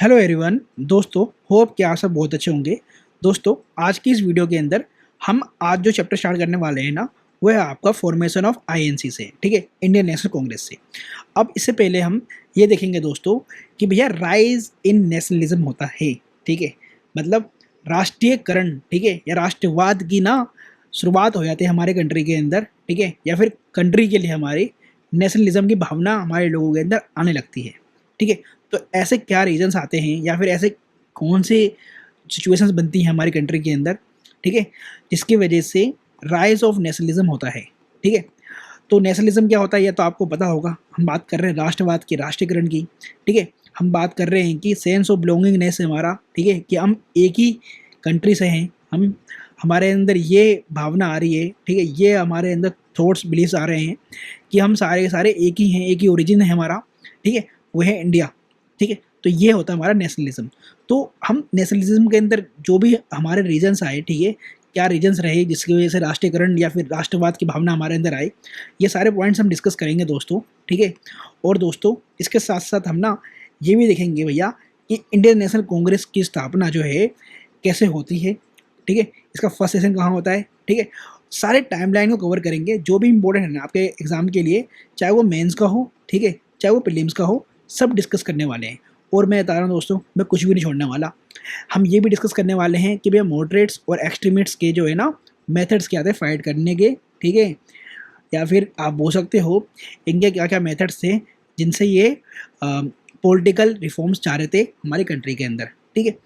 Hello everyone दोस्तों, hope कि आप सब बहुत अच्छे होंगे। दोस्तों, आज की इस वीडियो के अंदर हम आज जो चैप्टर स्टार्ट करने वाले हैं ना, वो है आपका फॉर्मेशन ऑफ आईएनसी से, ठीक है, इंडियन नेशनल कांग्रेस से। अब इससे पहले हम ये देखेंगे दोस्तों कि भैया राइज इन नेशनलिज्म होता है, ठीक है, मतलब राष्ट्रीयकरण, ठीक है, या राष्ट्रवाद की ना शुरुआत हो जाती है हमारे कंट्री के अंदर, ठीक है, या फिर कंट्री के लिए हमारी नेशनलिज्म की भावना हमारे लोगों के अंदर आने लगती है, ठीक है। तो ऐसे क्या रीजंस आते हैं या फिर ऐसे कौन से सिचुएशंस बनती हैं हमारी कंट्री के अंदर, ठीक है, जिसकी वजह से राइज ऑफ नेशनलिज्म होता है, ठीक है। तो नेशनलिज्म क्या होता है यह तो आपको पता होगा। हम बात कर रहे हैं राष्ट्रवाद की, राष्ट्रीयकरण की, ठीक है। हम बात कर रहे हैं कि सेंस ऑफ बिलोंगिंगनेस है हमारा, ठीक है, कि हम एक ही कंट्री से हैं, हम हमारे अंदर ये भावना आ रही है, ठीक है, ये हमारे अंदर थॉट्स बिलीव्स आ रहे हैं कि हम सारे सारे एक ही हैं, एक ही ओरिजिन है हमारा, ठीक है, वो है इंडिया, ठीक है। तो ये होता है हमारा नेशनलिज्म। तो हम नेशनलिज्म के अंदर जो भी हमारे रीजन्स आए, ठीक है, क्या रीजन्स रहे जिसकी वजह से राष्ट्रीयकरण या फिर राष्ट्रवाद की भावना हमारे अंदर आई, ये सारे पॉइंट्स हम डिस्कस करेंगे दोस्तों, ठीक है। और दोस्तों, इसके साथ साथ हम ना ये भी देखेंगे भैया कि इंडियन नेशनल कांग्रेस की स्थापना जो है कैसे होती है, ठीक है, इसका फर्स्ट सेशन कहाँ होता है, ठीक है। सारे टाइमलाइन को कवर करेंगे जो भी इंपॉर्टेंट है ना आपके एग्जाम के लिए, चाहे वो मेंस का हो, ठीक है, चाहे वो प्रीलिम्स का हो, सब डिस्कस करने वाले हैं। और मैं बता रहा हूँ दोस्तों, मैं कुछ भी नहीं छोड़ने वाला। हम ये भी डिस्कस करने वाले हैं कि भैया मॉडरेट्स और एक्सट्रीमिस्ट्स के जो है ना मेथड्स क्या थे फाइट करने के, ठीक है, या फिर आप बोल सकते हो इनके क्या क्या मेथड्स थे जिनसे ये पॉलिटिकल रिफॉर्म्स चाह रहे थे हमारी कंट्री के अंदर, ठीक है।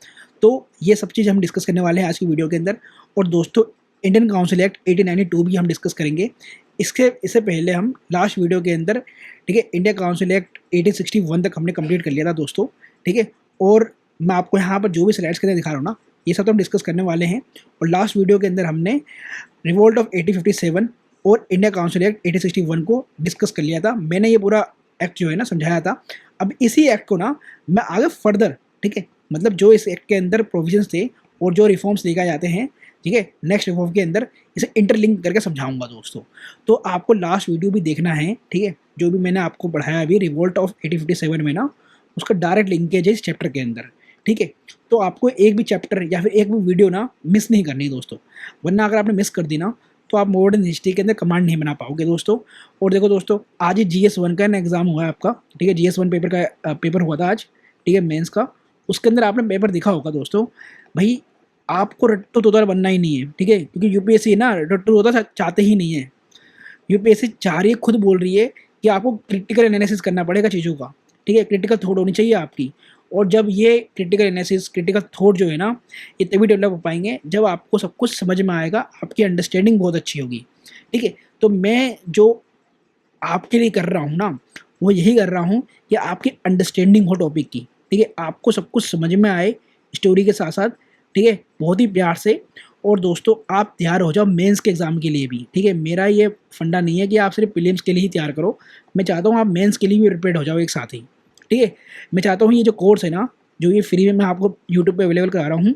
तो ये सब चीज़ हम डिस्कस करने वाले हैं आज की वीडियो के अंदर। और दोस्तों, इंडियन काउंसिल एक्ट 1892 भी हम डिस्कस करेंगे। इससे पहले हम लास्ट वीडियो के अंदर, ठीक है, इंडिया काउंसिल एक्ट 1861 तक हमने कंप्लीट कर लिया था दोस्तों, ठीक है। और मैं आपको यहाँ पर जो भी स्लाइड्स करके दिखा रहा हूँ ना, ये सब तो हम डिस्कस करने वाले हैं। और लास्ट वीडियो के अंदर हमने रिवोल्ट ऑफ 1857 और इंडिया काउंसिल एक्ट 1861 को डिस्कस कर लिया था। मैंने ये पूरा एक्ट जो है ना समझाया था। अब इसी एक्ट को ना मैं आगे फर्दर, ठीक है, मतलब जो इस एक्ट के अंदर प्रोविजंस थे और जो रिफॉर्म्स लेकर जाते हैं, ठीक है, नेक्स्ट रिफॉर्म के अंदर इसे इंटरलिंक करके समझाऊंगा दोस्तों। तो आपको लास्ट वीडियो भी देखना है, ठीक है, जो भी मैंने आपको पढ़ाया अभी रिवोल्ट ऑफ 1857 में ना, उसका डायरेक्ट लिंकेज है इस चैप्टर के अंदर, ठीक है। तो आपको एक भी चैप्टर या फिर एक भी वीडियो ना मिस नहीं करनी दोस्तों, वरना अगर आपने मिस कर दी ना तो आप मॉडर्न हिस्ट्री के अंदर कमांड नहीं बना पाओगे दोस्तों। और देखो दोस्तों, आज ही GS1 का ना एग्जाम हुआ है आपका, ठीक है, GS1 पेपर का पेपर हुआ था आज, ठीक है, मेंस का। उसके अंदर आपने पेपर देखा होगा दोस्तों। भाई आपको रट्टू तोता बनना ही नहीं है, ठीक है, क्योंकि यूपीएससी ना रट्टू तोता चाहते ही नहीं है। यूपीएससी चाह रही है, खुद बोल रही है कि आपको क्रिटिकल एनालिसिस करना पड़ेगा चीज़ों का, ठीक है, क्रिटिकल थॉट होनी चाहिए आपकी। और जब ये क्रिटिकल एनालिसिस, क्रिटिकल थॉट जो है ना, ये तभी डेवलप हो पाएंगे जब आपको सब कुछ समझ में आएगा, आपकी अंडरस्टैंडिंग बहुत अच्छी होगी, ठीक है। तो मैं जो आपके लिए कर रहा हूँ ना, वो यही कर रहा हूँ कि आपकी अंडरस्टैंडिंग हो टॉपिक की, ठीक है, आपको सब कुछ समझ में आए स्टोरी के साथ साथ, ठीक है, बहुत ही प्यार से। और दोस्तों, आप तैयार हो जाओ मेंस के एग्ज़ाम के लिए भी, ठीक है। मेरा ये फंडा नहीं है कि आप सिर्फ प्रीलिम्स के लिए ही तैयार करो, मैं चाहता हूँ आप मेंस के लिए भी प्रिपेयर हो जाओ एक साथ ही, ठीक है। मैं चाहता हूँ ये जो कोर्स है ना, जो ये फ्री में मैं आपको यूट्यूब पे अवेलेबल करा रहा हूँ,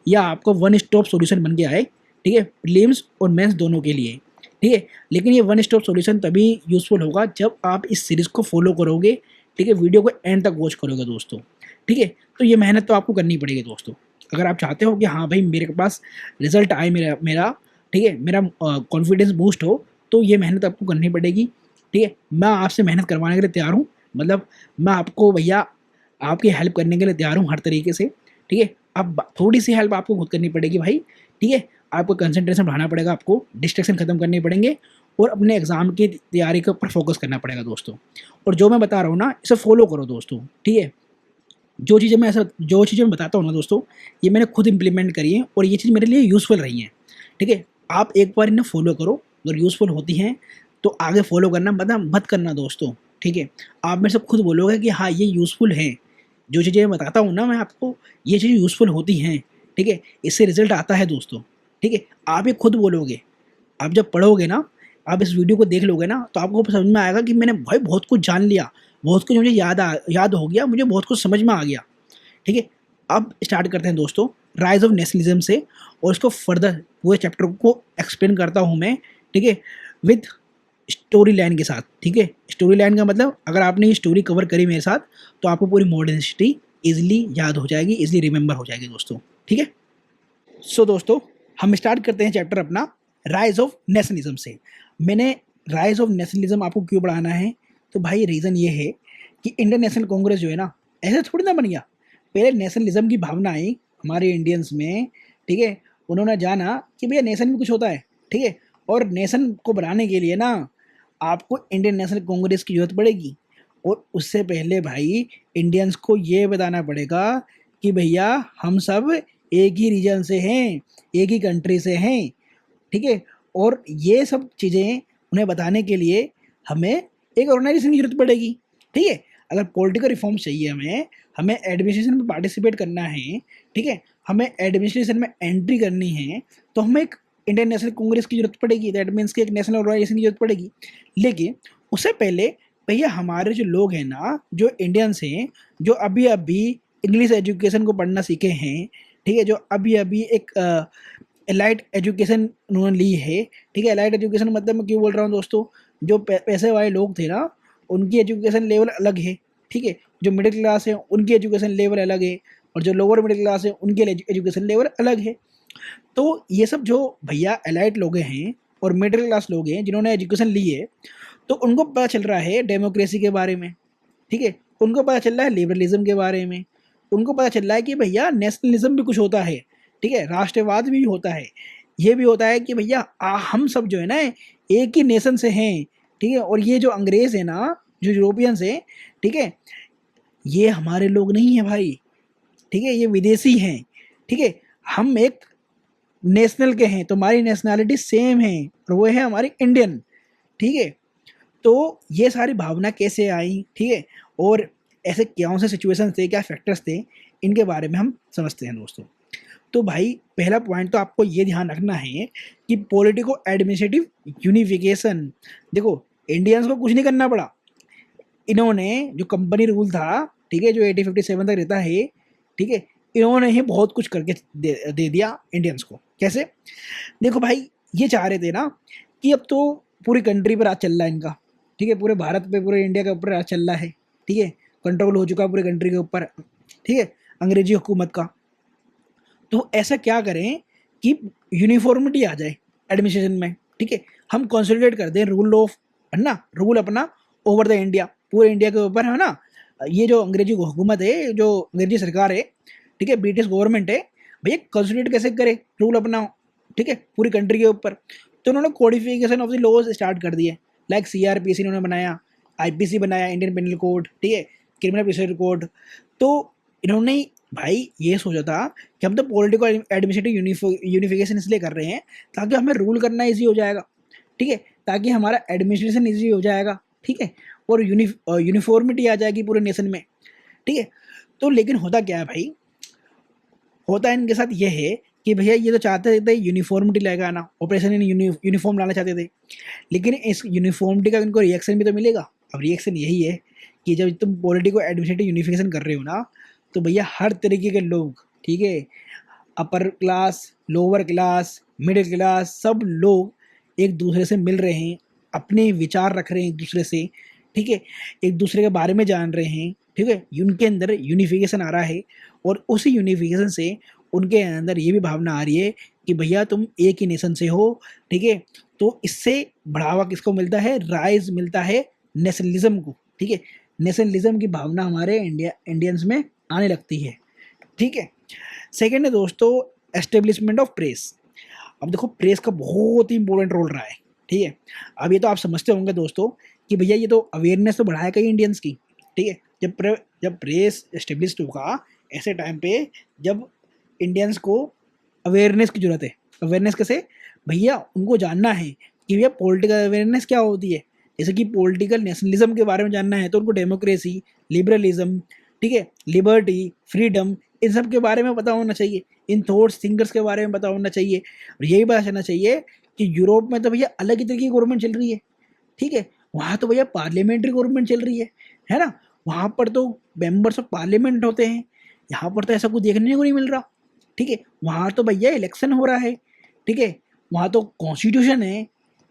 या आपको वन स्टॉप सॉल्यूशन बन के आए, ठीक है, प्रीलिम्स और मेंस दोनों के लिए, ठीक है। लेकिन ये वन स्टॉप सॉल्यूशन तभी यूज़फुल होगा जब आप इस सीरीज़ को फॉलो करोगे, ठीक है, वीडियो को एंड तक वॉच करोगे दोस्तों, ठीक है। तो ये मेहनत तो आपको करनी पड़ेगी दोस्तों, अगर आप चाहते हो कि हाँ भाई मेरे पास रिजल्ट आए, मेरा ठीक है, मेरा कॉन्फिडेंस बूस्ट हो, तो ये मेहनत आपको करनी पड़ेगी, ठीक है। मैं आपसे मेहनत करवाने के लिए तैयार हूँ, मतलब मैं आपको भैया आपकी हेल्प करने के लिए तैयार हूँ हर तरीके से, ठीक है। अब थोड़ी सी हेल्प आपको खुद करनी पड़ेगी भाई, ठीक है। आपको कंसंट्रेशन बढ़ाना पड़ेगा, आपको डिस्ट्रैक्शन खत्म करने पड़ेंगे और अपने एग्जाम की तैयारी के ऊपर फोकस करना पड़ेगा दोस्तों। और जो मैं बता रहा हूँ ना, इसे फॉलो करो दोस्तों, ठीक है। जो चीज़ें मैं बताता हूँ ना दोस्तों, ये मैंने खुद इंप्लीमेंट करी है और ये चीज़ मेरे लिए यूज़फुल रही है, ठीक है। आप एक बार इन्हें फॉलो करो, अगर यूज़फुल होती हैं तो आगे फॉलो करना मत करना दोस्तों, ठीक है। आप मेरे से खुद बोलोगे कि हाँ ये यूज़फुल है, जो चीज़ें मैं बताता हूँ ना मैं आपको, ये चीज़ें यूज़फुल होती हैं, ठीक है, इससे रिजल्ट आता है दोस्तों, ठीक है। आप ये खुद बोलोगे, आप जब पढ़ोगे ना, आप इस वीडियो को देख लोगे ना, तो आपको समझ में आएगा कि मैंने भाई बहुत कुछ जान लिया, बहुत कुछ मुझे याद हो गया, मुझे बहुत कुछ समझ में आ गया, ठीक है। अब स्टार्ट करते हैं दोस्तों राइज ऑफ नेशनलिज्म से, और इसको फर्दर पूरे चैप्टर को एक्सप्लेन करता हूँ मैं, ठीक है, विद स्टोरी लाइन के साथ, ठीक है। स्टोरी लाइन का मतलब अगर आपने ये स्टोरी कवर करी मेरे साथ तो आपको पूरी मॉडर्न हिस्ट्री ईजिली याद हो जाएगी, ईजिली रिमेंबर हो जाएगी दोस्तों, ठीक है। सो दोस्तों, हम स्टार्ट करते हैं चैप्टर अपना राइज ऑफ नेशनलिज्म से। मैंने राइज ऑफ नेशनलिज्म आपको क्यों पढ़ाना है, तो भाई रीज़न ये है कि इंडियन नेशनल कांग्रेस जो है ना, ऐसे थोड़ी ना बन गया। पहले नेशनलिज्म की भावना आई हमारे इंडियंस में, ठीक है। उन्होंने जाना कि भैया नेशन भी कुछ होता है, ठीक है। और नेशन को बनाने के लिए ना आपको इंडियन नेशनल कांग्रेस की जरूरत पड़ेगी। और उससे पहले भाई इंडियंस को ये बताना पड़ेगा कि भैया हम सब एक ही रीजन से हैं, एक ही कंट्री से हैं, ठीक है। और ये सब चीज़ें उन्हें बताने के लिए हमें एक ऑर्गेनाइजेशन की जरूरत पड़ेगी, ठीक है। अगर पॉलिटिकल रिफॉर्म चाहिए हमें, हमें एडमिनिस्ट्रेशन में पार्टिसिपेट करना है, ठीक है, हमें एडमिनिस्ट्रेशन में एंट्री करनी है, तो हमें एक इंडियन नेशनल कांग्रेस की जरूरत पड़ेगी, दैट मीन्स कि एक नेशनल ऑर्गेनाइजेशन की जरूरत पड़ेगी। लेकिन उससे पहले भैया हमारे जो लोग हैं ना, जो इंडियंस हैं, जो अभी अभी इंग्लिश एजुकेशन को पढ़ना सीखे हैं, ठीक है, जो अभी अभी एक एलाइट एजुकेशन उन्होंने ली है, ठीक है। एलाइट एजुकेशन मतलब मैं क्यों बोल रहा हूँ दोस्तों, जो पैसे वाले लोग थे ना, उनकी एजुकेशन लेवल अलग है, ठीक है। जो मिडिल क्लास है उनकी एजुकेशन लेवल अलग है, और जो लोअर मिडिल क्लास है उनकी एजुकेशन लेवल अलग है। तो ये सब जो भैया एलाइट लोग हैं और मिडिल क्लास लोग हैं जिन्होंने एजुकेशन ली है, तो उनको पता चल रहा है डेमोक्रेसी के बारे में, ठीक है। उनको पता चल रहा है लिबरलिज्म के बारे में, उनको पता चल रहा है कि भैया नेशनलिज्म भी कुछ होता है, ठीक है, राष्ट्रवाद भी होता है। ये भी होता है कि भैया हम सब जो है ना एक ही नेशन से हैं, ठीक है। और ये जो अंग्रेज है ना, जो यूरोपियंस हैं, ठीक है, ये हमारे लोग नहीं है भाई, ठीक है, ये विदेशी हैं, ठीक है। हम एक नेशनल के हैं, तो हमारी नेशनैलिटी सेम है और वो है हमारी इंडियन, ठीक है। तो ये सारी भावना कैसे आई, ठीक है, और ऐसे कौन से सिचुएशन थे, क्या फैक्टर्स थे, इनके बारे में हम समझते हैं दोस्तों। तो भाई पहला पॉइंट तो आपको ये ध्यान रखना है कि पॉलिटिको एडमिनिस्ट्रेटिव यूनिफिकेशन। देखो इंडियंस को कुछ नहीं करना पड़ा, इन्होंने जो कंपनी रूल था, ठीक है, जो 1857 तक रहता है, ठीक है, इन्होंने ही बहुत कुछ करके दे दिया इंडियंस को। कैसे? देखो भाई, ये चाह रहे थे ना कि अब तो पूरी कंट्री पर राज चल रहा है इनका, ठीक है, पूरे भारत पे, पूरे इंडिया के ऊपर राज चल रहा है, ठीक है, कंट्रोल हो चुका है पूरी कंट्री के ऊपर, ठीक है, अंग्रेजी हुकूमत का। तो ऐसा क्या करें कि यूनिफॉर्मिटी आ जाए एडमिनिस्ट्रेशन में, ठीक है, हम कंसोलिडेट कर दें रूल ऑफ, है ना, रूल अपना ओवर द इंडिया, पूरे इंडिया के ऊपर, है ना। ये जो अंग्रेजी हुकूमत है, जो अंग्रेजी सरकार है, ठीक है, ब्रिटिश गवर्नमेंट है, भैया कंसोलिडेट कैसे करे रूल अपना, ठीक है, पूरी कंट्री के ऊपर। तो उन्होंने codification of the laws start कर दिए, लाइक सीआरपीसी उन्होंने बनाया, आईपीसी बनाया, इंडियन पेनल कोड, ठीक है, क्रिमिनल प्रोसीजर कोड। तो इन्होंने भाई ये सोचा था कि हम तो पॉलिटिकल एडमिनिस्ट्रेटिव यूनिफिकेशन इसलिए कर रहे हैं ताकि हमें रूल करना ईजी हो जाएगा, ठीक है, ताकि हमारा एडमिनिस्ट्रेशन ईजी हो जाएगा, ठीक है, और यूनिफॉर्मिटी आ जाएगी पूरे नेशन में, ठीक है। तो लेकिन होता क्या है भाई, होता है इनके साथ ये है कि भैया ये तो चाहते थे यूनिफॉर्मिटी लाएगा ना, ऑपरेशन इन यूनिफॉर्म लाना चाहते थे, लेकिन इस यूनिफॉर्मिटी का इनको रिएक्शन भी तो मिलेगा। अब रिएक्शन यही है कि जब तुम पॉलिटिको एडमिनिस्ट्रेटिव यूनिफिकेशन कर रहे हो ना, तो भैया हर तरीके के लोग, ठीक है, upper class, lower class, middle class, सब लोग एक दूसरे से मिल रहे हैं, अपने विचार रख रहे हैं एक दूसरे से, ठीक है, एक दूसरे के बारे में जान रहे हैं, ठीक है, उनके अंदर यूनिफिकेशन आ रहा है। और उसी यूनिफिकेशन से उनके अंदर ये भी भावना आ रही है कि भैया तुम एक ही नेशन से हो, ठीक है। तो इससे बढ़ावा किसको मिलता है, राइज मिलता है नेशनलिज्म को, ठीक है, नेशनलिज्म की भावना हमारे इंडियंस में आने लगती है, ठीक है। सेकेंड है दोस्तों एस्टेब्लिशमेंट ऑफ प्रेस। अब देखो प्रेस का बहुत ही इंपॉर्टेंट रोल रहा है, ठीक है। अब ये तो आप समझते होंगे दोस्तों कि भैया ये तो अवेयरनेस तो बढ़ाया कई इंडियंस की, ठीक है। जब प्रेस एस्टेब्लिश होगा ऐसे टाइम पे जब इंडियंस को अवेयरनेस की जरूरत है। अवेयरनेस कैसे? भैया उनको जानना है कि भैया पॉलिटिकल अवेयरनेस क्या होती है, जैसे कि पॉलिटिकल नेशनलिज्म के बारे में जानना है तो उनको डेमोक्रेसी, लिबरलिज्म, ठीक है, लिबर्टी, फ्रीडम, इन सब के बारे में पता होना चाहिए, इन थॉट्स थिंकर्स के बारे में पता होना चाहिए। और यही पता चलना चाहिए कि यूरोप में तो भैया अलग ही तरीके की गवर्नमेंट चल रही है, ठीक है, वहाँ तो भैया पार्लियामेंट्री गवर्नमेंट चल रही है ना, वहाँ पर तो मेंबर्स ऑफ पार्लियामेंट होते हैं, यहाँ पर तो ऐसा कुछ देखने को नहीं मिल रहा, ठीक है। वहाँ तो भैया इलेक्शन हो रहा है, ठीक है, वहाँ तो कॉन्स्टिट्यूशन है,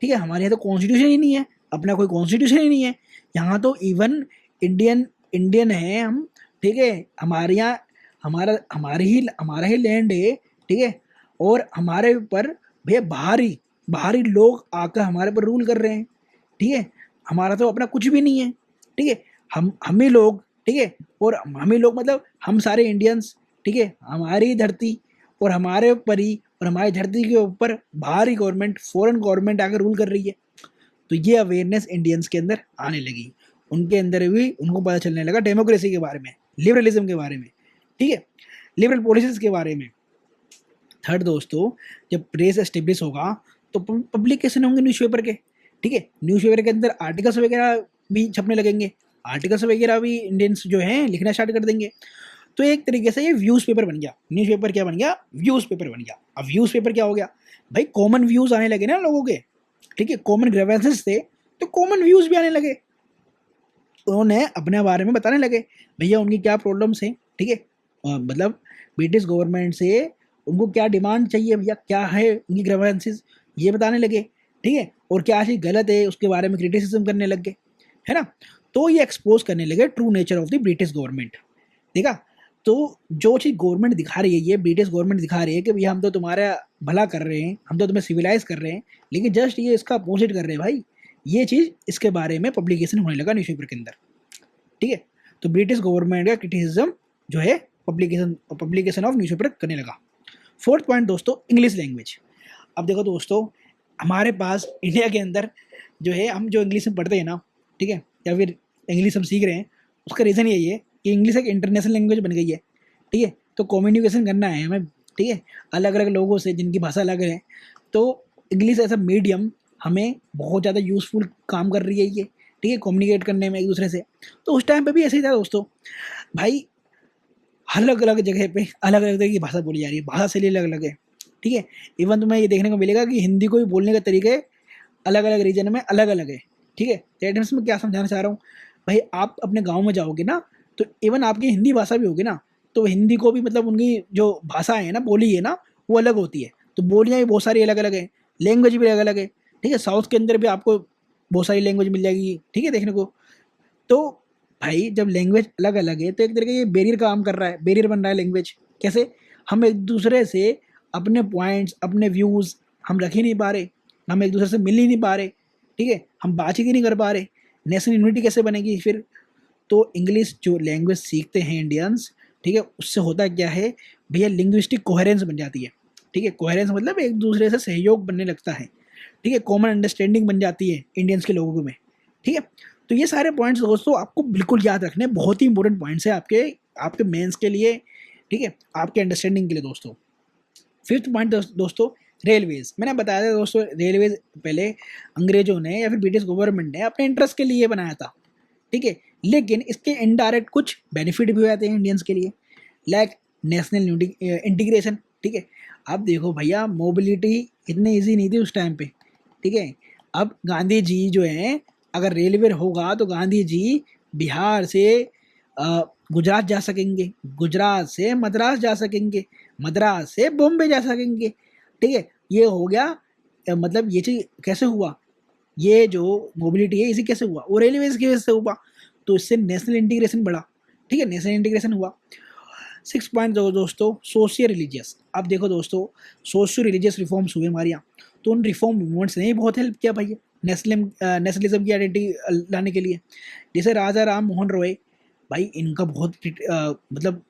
ठीक है, हमारे यहाँ तो कॉन्स्टिट्यूशन ही नहीं है, अपना कोई कॉन्स्टिट्यूशन ही नहीं है। यहाँ तो इवन इंडियन इंडियन है हम, ठीक है, हमारे यहाँ हमारा ही लैंड है, ठीक है, और हमारे ऊपर भैया बाहरी बाहरी लोग आकर हमारे पर रूल कर रहे हैं, ठीक है, हमारा तो अपना कुछ भी नहीं है, ठीक है, हम ही लोग, ठीक है, और हम ही लोग मतलब हम सारे इंडियंस, ठीक है, हमारी धरती और हमारे ऊपर ही और हमारी धरती के ऊपर बाहरी गवर्नमेंट फॉरेन गवर्नमेंट आकर रूल कर रही है। तो ये अवेयरनेस इंडियंस के अंदर आने लगी, उनके अंदर भी उनको पता चलने लगा डेमोक्रेसी के बारे में, लिबरलिज्म के बारे में, ठीक है, लिबरल पॉलिसीज के बारे में। थर्ड दोस्तों, जब प्रेस एस्टेब्लिश होगा तो पब्लिकेशन होंगे न्यूज़पेपर के, ठीक है, न्यूज़पेपर के अंदर आर्टिकल्स वगैरह भी छपने लगेंगे, आर्टिकल्स वगैरह भी इंडियंस जो हैं लिखना स्टार्ट कर देंगे। तो एक तरीके से ये व्यूज़ पेपर बन गया, न्यूज़पेपर क्या बन गया, व्यूज़ पेपर बन गया। अब व्यूज़ पेपर क्या हो गया भाई, कॉमन व्यूज़ आने लगे ना लोगों के, ठीक है, कॉमन ग्रीवेंसेस थे तो कॉमन व्यूज़ भी आने लगे, उन्होंने अपने बारे में बताने लगे भैया उनकी क्या प्रॉब्लम्स हैं, ठीक है, मतलब ब्रिटिश गवर्नमेंट से उनको क्या डिमांड चाहिए भैया, क्या है उनकी ग्रीवेंसेस, ये बताने लगे, ठीक है, और क्या चीज़ गलत है उसके बारे में क्रिटिसिज्म करने लग गए, है ना। तो ये एक्सपोज करने लगे true nature of the British government, देखा। तो जो चीज़ गवर्नमेंट दिखा रही है, ये ब्रिटिश गवर्नमेंट दिखा रही है कि भैया हम तो तुम्हारा भला कर रहे हैं, हम तो तुम्हें सिविलाइज कर रहे हैं, लेकिन जस्ट ये इसका अपोजिट कर रहे हैं भाई, ये चीज़ इसके बारे में पब्लिकेशन होने लगा न्यूज़पेपर के अंदर, ठीक है। तो ब्रिटिश गवर्नमेंट का क्रिटिसिज्म जो है पब्लिकेशन ऑफ न्यूज़पेपर करने लगा। फोर्थ पॉइंट दोस्तों, इंग्लिश लैंग्वेज। अब देखो दोस्तों, हमारे पास इंडिया के अंदर जो है, हम जो इंग्लिश में पढ़ते हैं ना, ठीक है, या फिर इंग्लिश हम सीख रहे हैं, उसका रीज़न यही है कि इंग्लिश एक इंटरनेशनल लैंग्वेज बन गई है, ठीक है, तो कम्युनिकेशन करना है हमें, ठीक है, अलग अलग लोगों से जिनकी भाषा अलग है, तो इंग्लिश एज अ मीडियम हमें बहुत ज़्यादा यूज़फुल काम कर रही है ये, ठीक है, कम्युनिकेट करने में एक दूसरे से। तो उस टाइम पे भी ऐसे ही था दोस्तों भाई, अलग अलग जगह पे अलग अलग तरह की भाषा बोली जा रही है, भाषा शैली अलग अलग है, ठीक है। इवन तुम्हें ये देखने को मिलेगा कि हिंदी को भी बोलने का तरीके अलग अलग रीजन में अलग अलग है, ठीक है। दैट मीन्स मैं क्या समझाना चाह रहा हूँ भाई, आप अपने गाँव में जाओगे ना, तो इवन आपकी हिंदी भाषा भी होगी ना, तो हिंदी को भी मतलब उनकी जो भाषा है ना, बोली है ना, वो अलग होती है, तो बोलियाँ भी बहुत सारी अलग अलग है, लैंग्वेज भी अलग अलग है, ठीक है। साउथ के अंदर भी आपको बहुत सारी लैंग्वेज मिल जाएगी, ठीक है, देखने को। तो भाई जब लैंग्वेज अलग अलग है तो एक तरीके ये बैरियर काम कर रहा है, बैरियर बन रहा है लैंग्वेज। कैसे, हम एक दूसरे से अपने पॉइंट्स अपने व्यूज़ हम रख ही नहीं पा रहे, हम एक दूसरे से मिल ही नहीं पा रहे, ठीक है, हम बातचीत ही नहीं कर पा रहे, नेशनल यूनिटी कैसे बनेगी फिर। तो इंग्लिश जो लैंग्वेज सीखते हैं इंडियंस, ठीक है, उससे होता क्या है भैया, लिंग्विस्टिक कोहेरेंस बन जाती है, ठीक है, कोहेरेंस मतलब एक दूसरे से सहयोग बनने लगता है, ठीक है, कॉमन अंडरस्टैंडिंग बन जाती है इंडियंस के लोगों में, ठीक है। तो ये सारे पॉइंट्स दोस्तों आपको बिल्कुल याद रखने हैं, बहुत ही इंपॉर्टेंट पॉइंट्स है आपके आपके मेंस के लिए, ठीक है, आपके अंडरस्टैंडिंग के लिए दोस्तों। फिफ्थ पॉइंट दोस्तों, रेलवेज। मैंने बताया था दोस्तों, रेलवेज पहले अंग्रेजों ने या फिर ब्रिटिश गवर्नमेंट ने अपने इंटरेस्ट के लिए बनाया था, ठीक है, लेकिन इसके इनडायरेक्ट कुछ बेनिफिट भी होते हैं इंडियंस के लिए, लाइक नेशनल इंटीग्रेशन, ठीक है। अब देखो भैया, मोबिलिटी इतनी ईजी नहीं थी उस टाइम पे, ठीक है। अब गांधी जी जो है, अगर रेलवे होगा तो गांधी जी बिहार से गुजरात जा सकेंगे, गुजरात से मद्रास जा सकेंगे, मद्रास से बॉम्बे जा सकेंगे, ठीक है। ये हो गया, मतलब ये चीज़ कैसे हुआ, ये जो मोबिलिटी है इसी कैसे हुआ, वो रेलवेज की वजह से हुआ, तो इससे नेशनल इंटीग्रेशन बढ़ा, ठीक है, नेशनल इंटीग्रेशन हुआ। सिक्स पॉइंट दोस्तों, सोशियो रिलीजियस। अब देखो दोस्तों, सोशियो रिलीजियस रिफॉर्म्स हुए हमारे यहाँ, तो उन रिफॉर्म मूवमेंट्स ने बहुत हेल्प किया भैया नेशनलिज्म की आइडेंटिटी लाने के लिए। जैसे राजा राम मोहन रॉय, भाई इनका बहुत मतलब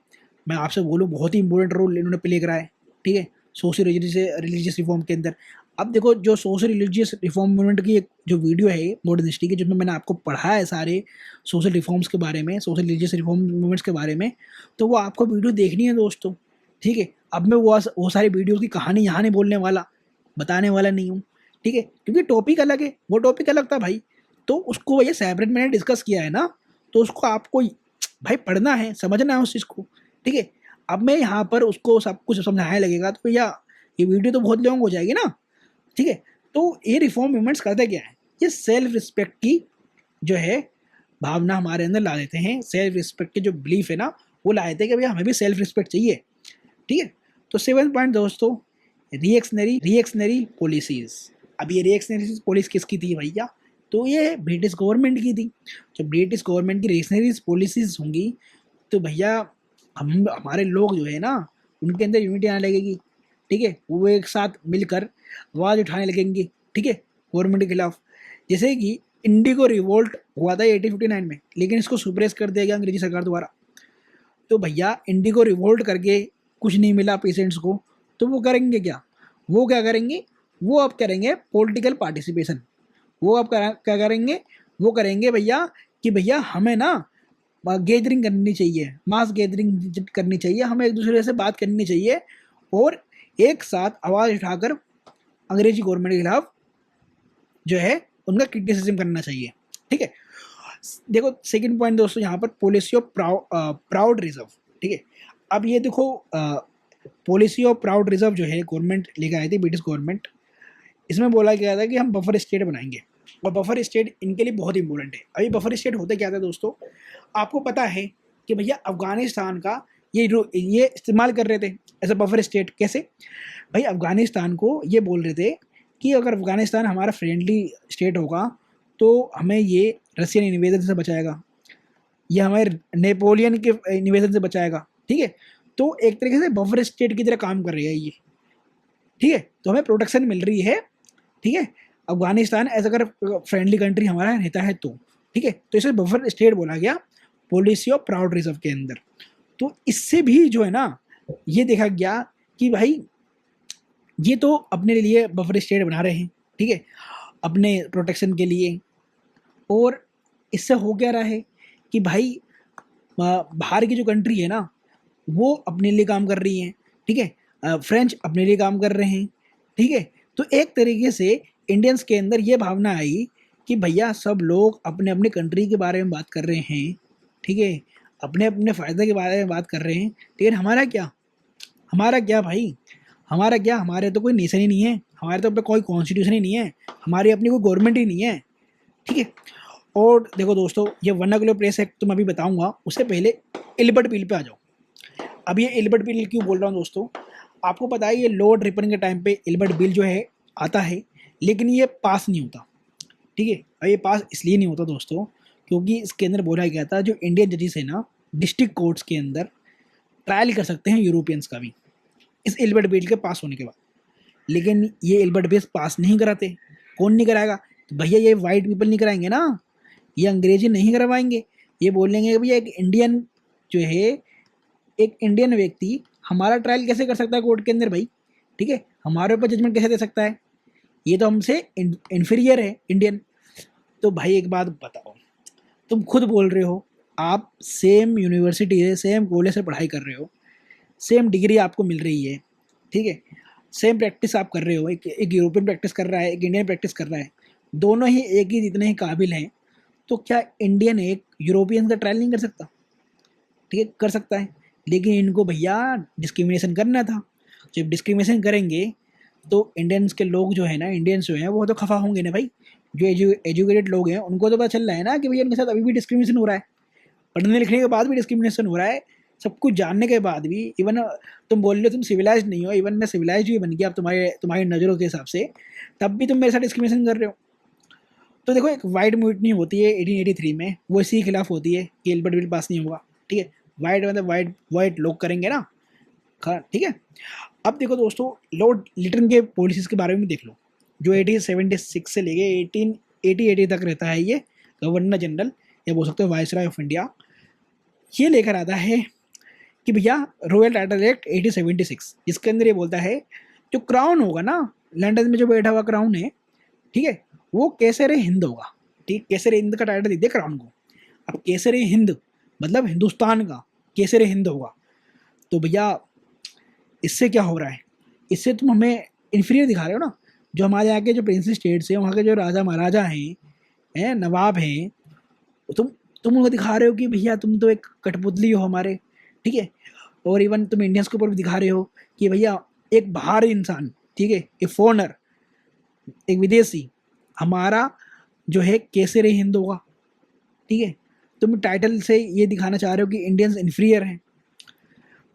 मैं आपसे बोलूँ बहुत ही इंपॉर्टेंट रोल इन्होंने प्ले करा है, ठीक है, सोशल रिलीजियस रिफॉर्म के अंदर। अब देखो, जो सोशल रिलीजियस रिफॉर्म मूवमेंट की एक जो वीडियो है मॉडर्न हिस्ट्री की, जिसमें मैंने आपको पढ़ा है सारे सोशल रिफॉर्म्स के बारे में, सोशल रिलीजियस रिफॉर्म मूवमेंट्स के बारे में, तो वो आपको वीडियो देखनी है दोस्तों, ठीक है। अब मैं वो सारी वीडियो की कहानी यहाँ नहीं बोलने वाला, बताने वाला नहीं हूँ, ठीक है, क्योंकि टॉपिक अलग है, वो टॉपिक अलग था भाई, तो उसको भैया सेपरेट मैंने डिस्कस किया है ना, तो उसको आपको भाई पढ़ना है, समझना है उस चीज़ को, ठीक है। अब मैं यहाँ पर उसको सब कुछ समझाने लगेगा तो भैया ये वीडियो तो बहुत लॉन्ग हो जाएगी ना, ठीक है। तो ये रिफॉर्म मूवमेंट्स करते क्या है, ये सेल्फ रिस्पेक्ट की जो है भावना हमारे अंदर ला देते हैं, सेल्फ रिस्पेक्ट की जो बिलीफ है ना, वो ला देते हैं कि भैया हमें भी सेल्फ रिस्पेक्ट चाहिए, ठीक है। तो सेवन पॉइंट दोस्तों, रिएक्शनरी पॉलिसीज। अब ये रिएक्शनरी पॉलिसी किसकी थी भैया, तो ये ब्रिटिश गवर्नमेंट की थी। जो ब्रिटिश गवर्नमेंट की रिएक्शनरी पॉलिसीज होंगी, तो भैया हम हमारे लोग जो है ना, उनके अंदर यूनिटी आने लगेगी, ठीक है, वो एक साथ मिलकर आवाज़ उठाने लगेंगे, ठीक है, गवर्नमेंट के खिलाफ। जैसे कि इंडिगो रिवोल्ट हुआ था 1859 में, लेकिन इसको सुप्रेस कर दिया गया अंग्रेजी सरकार द्वारा। तो भैया इंडिगो रिवोल्ट करके कुछ नहीं मिला पेशेंट्स को, तो वो करेंगे क्या? वो क्या करेंगे? वो अब करेंगे पॉलिटिकल पार्टिसिपेशन। वो अब क्या करेंगे? वो करेंगे भैया कि भैया हमें ना गैदरिंग करनी चाहिए, मास गैदरिंग करनी चाहिए, हमें एक दूसरे से बात करनी चाहिए और एक साथ आवाज़ उठाकर अंग्रेजी गवर्नमेंट के खिलाफ जो है उनका क्रिटिसिज्म करना चाहिए, ठीक है। देखो सेकंड पॉइंट दोस्तों यहाँ पर पॉलिसी ऑफ प्राउड रिजर्व, ठीक है। अब ये देखो पॉलिसी ऑफ प्राउड रिजर्व जो है गवर्नमेंट लेकर आई थी, ब्रिटिश गवर्नमेंट। इसमें बोला गया था कि हम बफर स्टेट बनाएंगे, और बफर स्टेट इनके लिए बहुत इंपॉर्टेंट है। अभी बफर स्टेट होते क्या था दोस्तों, आपको पता है कि भैया अफगानिस्तान का ये इस्तेमाल कर रहे थे एज अ बफर स्टेट। कैसे भाई? अफगानिस्तान को ये बोल रहे थे कि अगर अफगानिस्तान हमारा फ्रेंडली स्टेट होगा तो हमें ये रशियन इन्वेजन से बचाएगा, ये हमारे नेपोलियन के इन्वेजन से बचाएगा, ठीक है। तो एक तरीके से बफर स्टेट की तरह काम कर रही है ये, ठीक है। तो हमें प्रोटेक्शन मिल रही है, ठीक है, अफगानिस्तान एज अगर फ्रेंडली कंट्री हमारा रहता है तो, ठीक है। तो इसे बफर स्टेट बोला गया पॉलिसी ऑफ प्राउड रिजर्व के अंदर। तो इससे भी जो है ना ये देखा गया कि भाई ये तो अपने लिए बफर स्टेट बना रहे हैं, ठीक है, अपने प्रोटेक्शन के लिए। और इससे हो क्या रहा है कि भाई बाहर की जो कंट्री है ना वो अपने लिए काम कर रही है, ठीक है, फ्रेंच अपने लिए काम कर रहे हैं, ठीक है। तो एक तरीके से इंडियंस के अंदर ये भावना आई कि भैया सब लोग अपने अपने कंट्री के बारे में बात कर रहे हैं, ठीक है, अपने अपने फ़ायदे के बारे में बात कर रहे हैं, लेकिन हमारा क्या? हमारा क्या भाई? हमारा क्या? हमारे तो कोई नेशन ही नहीं है, हमारे तो अपना कोई कॉन्स्टिट्यूशन ही नहीं है, हमारी अपनी कोई गवर्नमेंट ही नहीं है, ठीक है। और देखो दोस्तों ये वर्नाकुलर प्रेस एक्ट तो मैं अभी बताऊंगा, उससे पहले एलिबर्ट बिल पे आ जाओ। अब ये एलिबर्ट बिल क्यों बोल रहा हूँ दोस्तों, आपको पता है ये लॉर्ड रिपन के टाइम पे एलिबर्ट बिल जो है आता है, लेकिन ये पास नहीं होता, ठीक है। और ये पास इसलिए नहीं होता दोस्तों क्योंकि इसके अंदर बोला गया था जो इंडियन जजेस है ना डिस्ट्रिक्ट कोर्ट्स के अंदर ट्रायल कर सकते हैं यूरोपियंस का भी इस एलिबर्ट बिल के पास होने के बाद। लेकिन ये एलिबर्ट बिल पास नहीं कराते। कौन नहीं कराएगा? तो भैया ये वाइट पीपल नहीं कराएंगे ना, ये अंग्रेजी नहीं करवाएंगे। ये बोलेंगे कि भैया एक इंडियन जो है, एक इंडियन व्यक्ति हमारा ट्रायल कैसे कर सकता है कोर्ट के अंदर भाई, ठीक है, हमारे ऊपर जजमेंट कैसे दे सकता है? ये तो हमसे इन्फीरियर है इंडियन। तो भाई एक बात बताओ, तुम खुद बोल रहे हो आप सेम यूनिवर्सिटी से सेम कॉलेज से पढ़ाई कर रहे हो, सेम डिग्री आपको मिल रही है, ठीक है, सेम प्रैक्टिस आप कर रहे हो, एक यूरोपियन प्रैक्टिस कर रहा है, एक इंडियन प्रैक्टिस कर रहा है, दोनों ही एक ही जितने ही काबिल हैं, तो क्या इंडियन एक यूरोपियन का ट्रायल नहीं कर सकता? ठीक है, कर सकता है। लेकिन इनको भैया डिस्क्रिमिनेशन करना था। जब डिस्क्रिमिनेशन करेंगे तो इंडियंस के लोग जो है ना, इंडियंस जो हैं वो तो खफा होंगे ना भाई। जो एजुकेटेड लोग हैं उनको तो पता चल रहा है ना कि भैया इनके साथ अभी भी डिस्क्रिमिनेशन हो रहा है, पढ़ने लिखने के बाद भी डिस्क्रिमिनेशन हो रहा है, सब कुछ जानने के बाद भी। इवन तुम बोल रहे हो तुम सिविलाइज नहीं हो, इवन मैं सिविलाइज भी बन गया अब तुम्हारी नज़रों के हिसाब से, तब भी तुम मेरे साथ डिस्क्रिमिनेशन कर रहे हो। तो देखो एक वाइट म्यूटनी होती है 1883 में, वो इसी के खिलाफ होती है कि एल्बर्ट बिल पास नहीं होगा, ठीक है। वाइट मतलब वाइट लोग करेंगे ना, ठीक है। अब देखो दोस्तों लॉर्ड लिटन के पॉलिसीज़ के बारे में देख लो, जो 1876 से लेके 1880 तक रहता है ये गवर्नर जनरल, या बोल सकते हो वाइसराय ऑफ इंडिया। ये लेकर आता है कि भैया रॉयल टाइटल एक्ट 1876, इसके अंदर ये बोलता है जो क्राउन होगा ना, लंदन में जो बैठा हुआ क्राउन है, ठीक है, वो केसर हिंद होगा, ठीक, केसर हिंद का टाइटल दे दिया क्राउन को। अब केसर हिंद मतलब हिंदुस्तान का केसर हिंद होगा। तो भैया इससे क्या हो रहा है? इससे तुम हमें इन्फीरियर दिखा रहे हो ना। जो हमारे यहाँ के जो प्रिंस स्टेट्स हैं, वहाँ के जो राजा महाराजा हैं नवाब हैं, तुम उनको दिखा रहे हो कि भैया तुम तो एक कठपुतली हो हमारे, ठीक है। और इवन तुम इंडियंस के ऊपर भी दिखा रहे हो कि भैया एक बाहरी इंसान, ठीक है, एक फॉरनर, एक विदेशी हमारा जो है केसर हिंद होगा, ठीक है। तुम टाइटल से ये दिखाना चाह रहे हो कि इंडियंस इन्फीरियर हैं।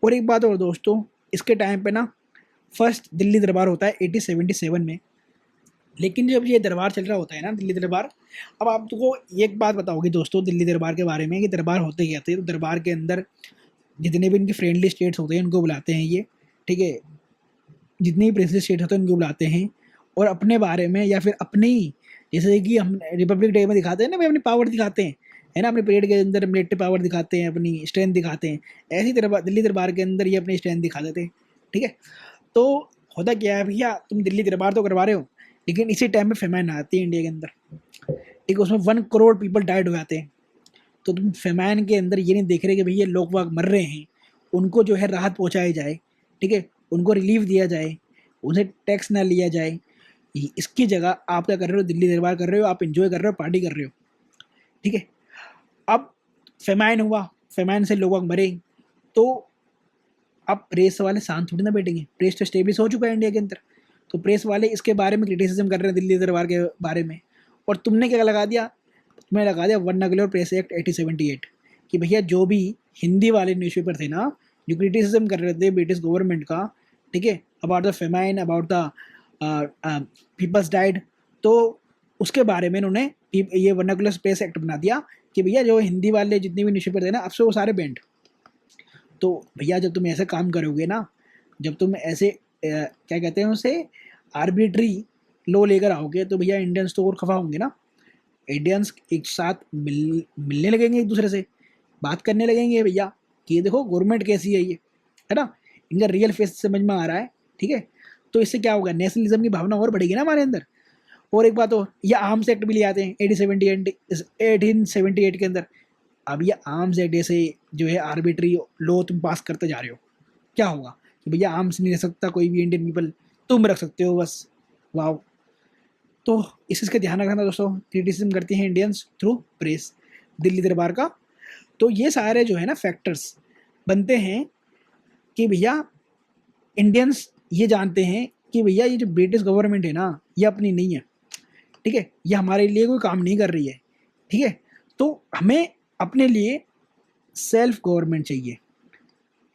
और एक बात और दोस्तों, इसके टाइम पे ना फर्स्ट दिल्ली दरबार होता है 1877 में, लेकिन जब ये दरबार चल रहा होता है ना, दिल्ली दरबार, अब आपको एक बात बताओगी दोस्तों दिल्ली दरबार के बारे में कि दरबार होते क्या थे। तो दरबार के अंदर जितने भी इनके फ्रेंडली स्टेट्स होते हैं उनको बुलाते हैं ये, ठीक है, जितने भी प्रिंसली स्टेट होते हैं उनको बुलाते हैं और अपने बारे में या फिर अपनी, जैसे कि हम रिपब्लिक डे में दिखाते हैं ना भाई, अपनी पावर दिखाते हैं, है ना, अपने परेड के अंदर मिलिट्री पावर दिखाते हैं, अपनी स्ट्रेंथ दिखाते हैं। ऐसी तरह दिल्ली दरबार के अंदर ये अपनी स्ट्रेंथ दिखा देते हैं, ठीक है। तो होता क्या है भैया, तुम दिल्ली दरबार तो करवा रहे हो, लेकिन इसी टाइम में फेमाइन आती है इंडिया के अंदर, ठीक है, उसमें 1 करोड़ पीपल डाइड हो जाते हैं। तो तुम फेमाइन के अंदर ये नहीं देख रहे कि भैया लोग वाग मर रहे हैं, उनको जो है राहत पहुंचाई जाए, ठीक है, उनको रिलीफ दिया जाए, उन्हें टैक्स ना लिया जाए। इसकी जगह आप क्या कर रहे हो, दिल्ली दरबार कर रहे हो, आप इंजॉय कर रहे हो, पार्टी कर रहे हो, ठीक है। अब फेमाइन हुआ, फेमाइन से लोग मरे, तो अब प्रेस वाले शांत थोड़ी ना बैठेंगे, प्रेस तो स्टेब्लिश हो चुका है इंडिया के अंदर। तो प्रेस वाले इसके बारे में क्रिटिसिज्म कर रहे हैं दिल्ली दरबार के बारे में, और तुमने क्या लगा दिया, तुमने लगा दिया वर्नाकुलर प्रेस एक्ट 1878 कि भैया जो भी हिंदी वाले न्यूज़पेपर थे ना, जो क्रिटिसिज्म कर रहे थे ब्रिटिश गवर्नमेंट का, ठीक है, about the famine, about the peoples died, तो उसके बारे में इन्होंने ये वर्नाकुलर प्रेस एक्ट बना दिया कि भैया जो हिंदी वाले जितने भी न्यूज़पेपर थे ना, अब से वो सारे बैंड। तो भैया जब तुम ऐसे काम करोगे ना, जब तुम ऐसे क्या कहते हैं उसे, आर्बिट्री लो लेकर आओगे, तो भैया इंडियंस तो और खफा होंगे ना। इंडियंस एक साथ मिलने लगेंगे, एक दूसरे से बात करने लगेंगे भैया कि ये देखो गवर्नमेंट कैसी है ना, इनका रियल फेस समझ में आ रहा है, ठीक है। तो इससे क्या होगा, नेशनलिज्म की भावना और बढ़ेगी ना हमारे अंदर। और एक बात और, ये आर्म्स एक्ट भी ले आते हैं 1878 के अंदर। अब ये आर्म्स एक्ट जैसे जो है आर्बिट्री लॉ तुम पास करते जा रहे हो, क्या होगा कि भैया आर्म्स नहीं रख सकता कोई भी इंडियन पीपल, तुम रख सकते हो बस। वाह। तो इस चीज़ का ध्यान रखना दोस्तों, क्रिटिसिज्म करते हैं इंडियंस थ्रू प्रेस दिल्ली दरबार का। तो ये सारे जो है ना फैक्टर्स बनते हैं कि भैया इंडियंस ये जानते हैं कि भैया ये जो ब्रिटिश गवर्नमेंट है ना, ये अपनी नहीं है, ठीक है, ये हमारे लिए कोई काम नहीं कर रही है, ठीक है। तो हमें अपने लिए सेल्फ गवर्नमेंट चाहिए,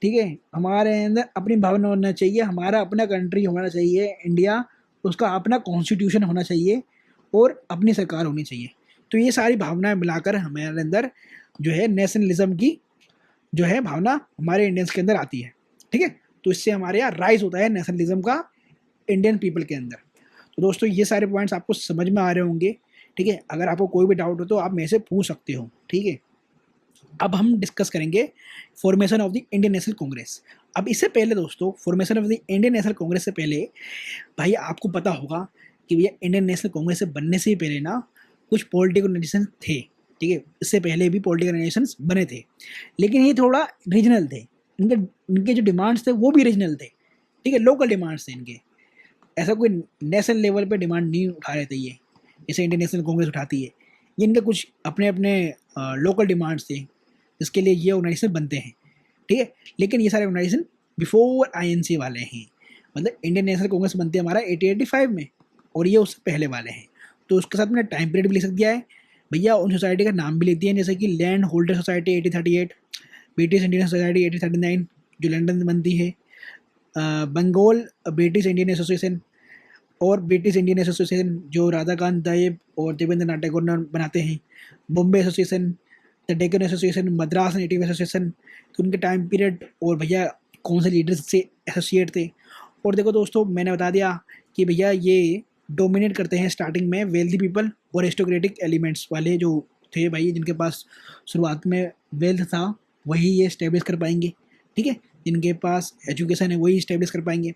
ठीक है, हमारे अंदर अपनी भावना होना चाहिए, हमारा अपना कंट्री होना चाहिए इंडिया, उसका अपना कॉन्स्टिट्यूशन होना चाहिए और अपनी सरकार होनी चाहिए। तो ये सारी भावनाएं मिलाकर हमारे अंदर जो है नेशनलिज्म की जो है भावना हमारे इंडियंस के अंदर आती है, ठीक है। तो इससे हमारे यहाँ राइज होता है नेशनलिज्म का इंडियन पीपल के अंदर। तो दोस्तों ये सारे पॉइंट्स आपको समझ में आ रहे होंगे, ठीक है। अगर आपको कोई भी डाउट हो तो आप मेरे से पूछ सकते हो, ठीक है। अब हम डिस्कस करेंगे formation of the Indian National Congress. अब इससे पहले दोस्तों, formation of the Indian National Congress से पहले भाई आपको पता होगा कि भैया इंडियन नेशनल कांग्रेस से बनने से ही पहले ना कुछ पॉलिटिकल ऑर्गेनाइजेशन थे, ठीक है, इससे पहले भी पॉलिटिकल ऑर्गेनाइजेशंस बने थे, लेकिन ये थोड़ा रीजनल थे, इनके इनके जो डिमांड्स थे वो भी रीजनल थे, ठीक है, लोकल डिमांड्स थे इनके, ऐसा कोई नेशनल लेवल पे डिमांड नहीं उठा रहे थे ये, जैसे इंडियन नेशनल कांग्रेस उठाती है। ये इनके कुछ अपने अपने लोकल डिमांड्स थे जिसके लिए ये ऑर्गेनाइजेशन बनते हैं, ठीक है। लेकिन ये सारे ऑर्गेनाइजेशन बिफोर आईएनसी वाले हैं, मतलब इंडियन नेशनल कांग्रेस बनते हैं हमारा 1885 में, और ये उससे पहले वाले हैं। तो उसके साथ मैंने टाइम पीरियड भी लिख दिया है भैया, उन सोसाइटी का नाम भी लिख दिया है, जैसे कि land holder society 1838, British Indian society 1839 जो लंदन में बनती है, बंगाल ब्रिटिश इंडियन एसोसिएशन, और ब्रिटिश इंडियन एसोसिएशन जो राधाकांत दायब और देवेंद्र टैगोर बनाते हैं, Bombay association, the Deccan association, Madras native association. तो उनके टाइम पीरियड और भैया कौन से लीडर्स से एसोसिएट थे। और देखो दोस्तों मैंने बता दिया कि भैया ये डोमिनेट करते हैं स्टार्टिंग में वेल्दी पीपल और एरिस्टोक्रेटिक एलिमेंट्स वाले जो थे भाई, जिनके पास शुरुआत में वेल्थ था वही ये इस्टेब्लिश कर पाएंगे, ठीक है, जिनके पास एजुकेशन है वही इस्टेब्लिश कर पाएंगे,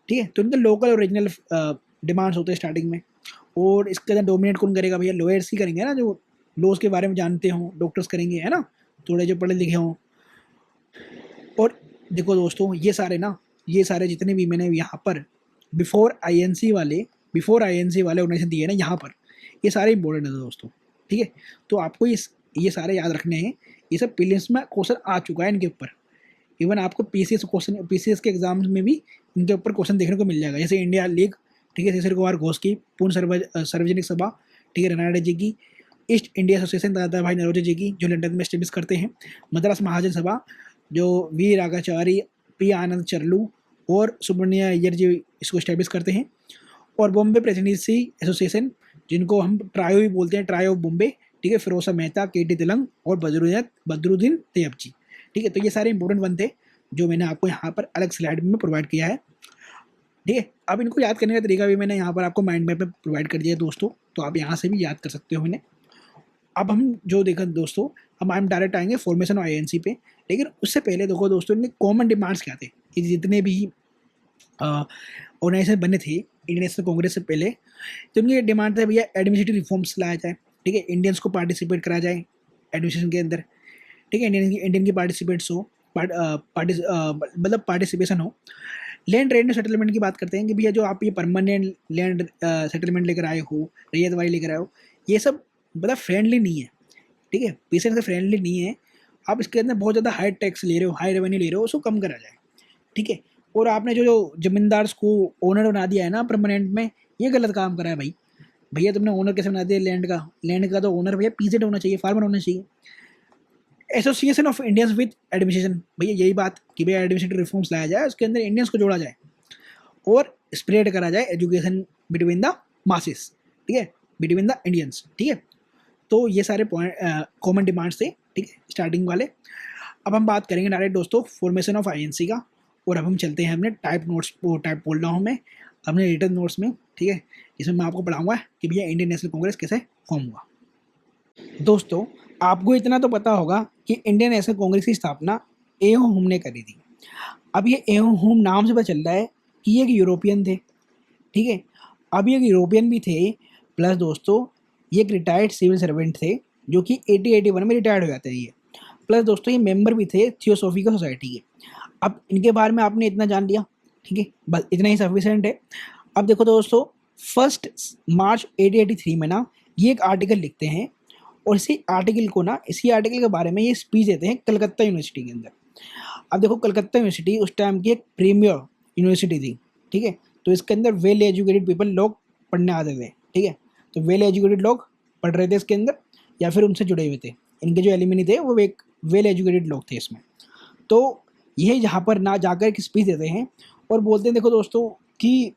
ठीक है। तो इनके लोकल ओरिजिनल डिमांड्स होते हैं स्टार्टिंग में। और इसके अंदर डोमिनेट कौन करेगा भैया, लॉयर्स ही करेंगे ना, जो लॉज के बारे में जानते हों, डॉक्टर्स करेंगे, है ना, थोड़े जो पढ़े लिखे हों। और देखो दोस्तों ये सारे जितने भी मैंने यहाँ पर बिफोर आईएनसी वाले ऑर्गेनाइजेशन दिए ना यहाँ पर, ये सारे इंपॉर्टेंट है दोस्तों, ठीक है। तो आपको ये सारे याद रखने हैं, ये सब प्रीलिम्स में क्वेश्चन आ चुका है इनके ऊपर। इवन आपको पीसीएस के एग्जाम्स में भी इनके ऊपर क्वेश्चन देखने को मिल जाएगा, जैसे इंडिया लीग, ठीक है, शिशिर कुमार घोष की, पूर्ण सार्वजनिक सभा, ठीक है, रनाडे जी की, ईस्ट इंडिया एसोसिएशन दादा भाई नरोजे जी की जो लंदन में स्टेब्लिश करते हैं, मद्रास महाजन सभा जो वी रागाचारी, पी आनंद चरलू और सुब्रमण्य अय्यर जी इसको स्टेब्लिश करते हैं। और बॉम्बे प्रेसिडेंसी एसोसिएशन, जिनको हम ट्रायो भी बोलते हैं, ट्रायो ऑफ बॉम्बे, ठीक है, फिरोजा मेहता, के.टी. तिलंग और बदरुद्दीन तैयबजी, ठीक है। तो ये सारे इंपॉर्टेंट वन थे जो मैंने आपको यहाँ पर अलग स्लाइड में प्रोवाइड किया है, ठीक है। अब इनको याद करने का तरीका भी मैंने यहाँ पर आपको माइंड मैप में प्रोवाइड कर दिया है दोस्तों, तो आप यहाँ से भी याद कर सकते हो इन्हें। अब हम जो देखा दोस्तों, हम डायरेक्ट आएंगे फॉर्मेशन ऑफ आईएनसी पे, लेकिन उससे पहले देखो दोस्तों, इनके कॉमन डिमांड्स क्या थे। ये जितने भी ऑर्गेनाइजेशन बने थे इंडियन नेशनल कांग्रेस से पहले, तो उनकी डिमांड था भैया एडमिनिस्ट्रेटिव रिफॉर्म्स लाया जाए, ठीक है, इंडियंस को पार्टिसिपेट कराया जाए एडमिनिस्ट्रेशन के अंदर, ठीक है, इंडियन की पार्टिसिपेट्स हो, मतलब पार्टिसिपेशन हो। लैंड रेवेन्यू सेटलमेंट की बात करते हैं कि भैया जो आप ये परमानेंट लैंड सेटलमेंट लेकर आए हो, रैयत वाली लेकर आए हो, ये सब मतलब फ्रेंडली नहीं है, ठीक है, पेशेंट से फ्रेंडली नहीं है। आप इसके अंदर बहुत ज़्यादा हाई टैक्स ले रहे हो, हाई रेवेन्यू ले रहे हो, उसको कम करा जाए, ठीक है। और आपने जो जमींदार को ओनर बना दिया है ना परमानेंट में, ये गलत काम करा है भाई। भैया तुमने ओनर कैसे बना दिया लैंड का तो ओनर भैया पीजेड होना चाहिए, फार्मर होना चाहिए। Association of Indians with administration, भैया यही बात कि भैया एडमिनिस्ट्रेटिव रिफॉर्म्स लाया जाए, उसके अंदर इंडियंस को जोड़ा जाए और स्प्रेड करा जाए एजुकेशन बिटवीन द मासेस, ठीक है, बिटवीन द इंडियंस, ठीक है। तो ये सारे पॉइंट कॉमन डिमांड्स थे, ठीक है, स्टार्टिंग वाले। अब हम बात करेंगे डायरेक्ट दोस्तों फॉर्मेशन ऑफ आईएनसी का, और अब हम चलते हैं अपने टाइप नोट्स, टाइप बोल रहा हूँ मैं अपने रिटर्न नोट्स में, ठीक है, जिसमें मैं आपको पढ़ाऊंगा कि भैया इंडियन नेशनल कांग्रेस कैसे फॉर्म हुआ। दोस्तों आपको इतना तो पता होगा कि इंडियन नेशनल कांग्रेस की स्थापना एओ हुम ने करी थी। अब ये एओ हुम नाम से पता चल रहा है कि ये एक यूरोपियन थे, ठीक है। अब ये एक यूरोपियन भी थे, प्लस दोस्तों ये एक रिटायर्ड सिविल सर्वेंट थे जो कि 1881 में रिटायर्ड हो जाते हैं ये, प्लस दोस्तों ये मेंबर भी थे थियोसॉफिकल सोसाइटी के। अब इनके बारे में आपने इतना जान लिया, ठीक है, बस इतना ही सफिशिएंट है। अब देखो दोस्तों 1 मार्च 1883 में ना ये एक आर्टिकल लिखते हैं, और इसी आर्टिकल के बारे में ये स्पीच देते हैं कलकत्ता यूनिवर्सिटी के अंदर। अब देखो कलकत्ता यूनिवर्सिटी उस टाइम की एक प्रीमियर यूनिवर्सिटी थी, ठीक है, तो इसके अंदर वेल एजुकेटेड पीपल लोग पढ़ने आते थे, ठीक है, तो वेल एजुकेटेड लोग पढ़ रहे थे इसके अंदर, या फिर उनसे जुड़े हुए थे, इनके जो एलिमनी थे वो एक वेल एजुकेटेड लोग थे इसमें। तो यही जहाँ पर ना जाकर एक स्पीच देते हैं और बोलते हैं देखो दोस्तों कि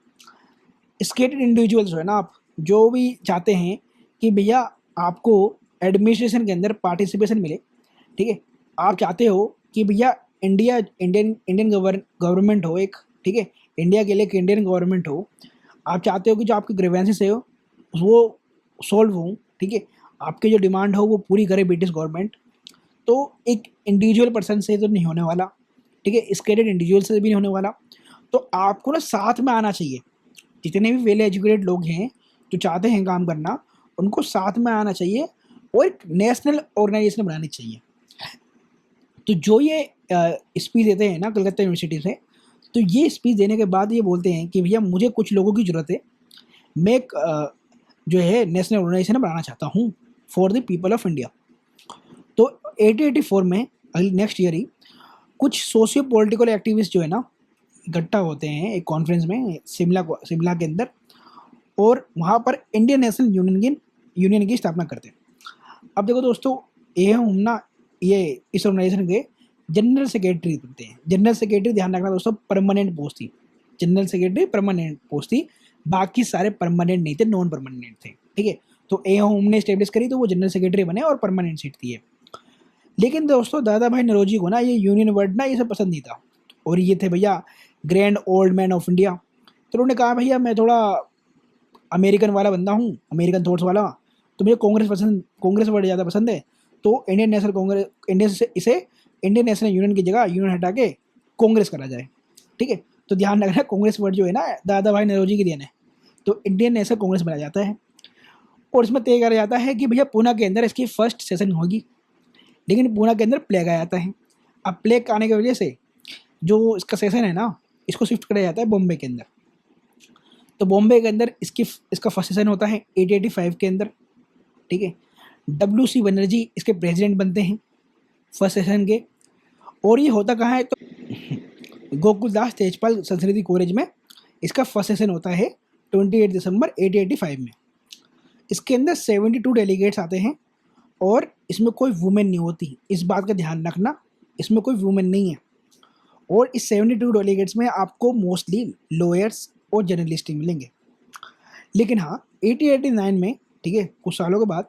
स्केटेड इंडिविजुअल्स है ना, आप जो भी चाहते हैं कि भैया आपको एडमिनिस्ट्रेशन के अंदर पार्टिसिपेशन मिले, ठीक है, आप चाहते हो कि भैया इंडियन गवर्नमेंट हो एक, ठीक है, इंडिया के लिए एक इंडियन गवर्नमेंट हो, आप चाहते हो कि जो आपके ग्रीवेंसेस है वो सॉल्व हों, ठीक है, आपकी जो डिमांड हो वो पूरी करे ब्रिटिश गवर्नमेंट, तो एक इंडिविजुअल पर्सन से तो नहीं होने वाला, ठीक है, स्केटेड इंडिविजुअल से भी नहीं होने वाला, तो आपको ना साथ में आना चाहिए। जितने भी वेल एजुकेटेड लोग हैं जो चाहते हैं काम करना, उनको साथ में आना चाहिए और एक नेशनल ऑर्गेनाइजेशन बनानी चाहिए। तो जो ये स्पीच देते हैं ना कलकत्ता यूनिवर्सिटी से, तो ये स्पीच देने के बाद ये बोलते हैं कि भैया मुझे कुछ लोगों की ज़रूरत है, मैं एक जो है नेशनल ऑर्गेनाइजेशन बनाना चाहता हूँ for the people of India. तो 1884 में नेक्स्ट ईयर ही कुछ सोशियो पॉलिटिकल एक्टिविस्ट जो है ना इकट्ठा होते हैं एक कॉन्फ्रेंस में शिमला के अंदर, और वहाँ पर इंडियन नेशनल यूनियन की स्थापना करते हैं। अब देखो दोस्तों ये हम ना ये इस ऑर्गेनाइजेशन के जनरल सेक्रेटरी बनते हैं। जनरल सेक्रेटरी ध्यान रखना दोस्तों परमानेंट पोस्ट थी, जनरल सेक्रेटरी परमानेंट पोस्ट थी, बाकी सारे परमानेंट नहीं थे, नॉन परमानेंट थे, ठीक है। तो ए होम ने स्टेब्लिश करी तो वो जनरल सेक्रेटरी बने और परमानेंट सीट थी। लेकिन दोस्तों दादा भाई नौरोजी को ना ये यूनियन वर्ड ना ये सब पसंद नहीं था, और ये थे भैया grand old man of India. तो उन्होंने कहा भैया मैं थोड़ा अमेरिकन वाला बंदा हूँ, अमेरिकन थॉट्स वाला, तो मुझे कांग्रेस वर्ड ज़्यादा पसंद है, तो इंडियन नेशनल कांग्रेस इसे इंडियन नेशनल यूनियन की जगह यूनियन हटा के कांग्रेस करा जाए, ठीक है। तो ध्यान रखना कांग्रेस वर्ड जो है ना दादा भाई नौरोजी की देन है, तो इंडियन नेशनल कांग्रेस बनाया जाता है, और इसमें तय करा जाता है कि भैया पूना के अंदर इसकी फर्स्ट सेशन होगी, लेकिन पूना के अंदर प्लेग आ जाता है। अब प्लेग आने की वजह से जो इसका सेशन है ना इसको शिफ्ट किया जाता है बॉम्बे के अंदर। तो बॉम्बे के अंदर इसका फर्स्ट सेशन होता है 1885 के अंदर, ठीक है। WC बनर्जी इसके प्रेसिडेंट बनते हैं फर्स्ट सेशन के, और ये होता कहाँ है तो गोकुलदास तेजपाल संस्कृति कॉलेज में इसका फर्स्ट सेशन होता है 28 दिसंबर 1885 में। इसके अंदर 72 डेलीगेट्स आते हैं, और इसमें कोई वुमेन नहीं होती, इस बात का ध्यान रखना, इसमें कोई वुमेन नहीं है। और इस 72 डेलीगेट्स में आपको मोस्टली लॉयर्स और जर्नलिस्ट ही मिलेंगे। लेकिन हाँ 1889 में, ठीक है, कुछ सालों के बाद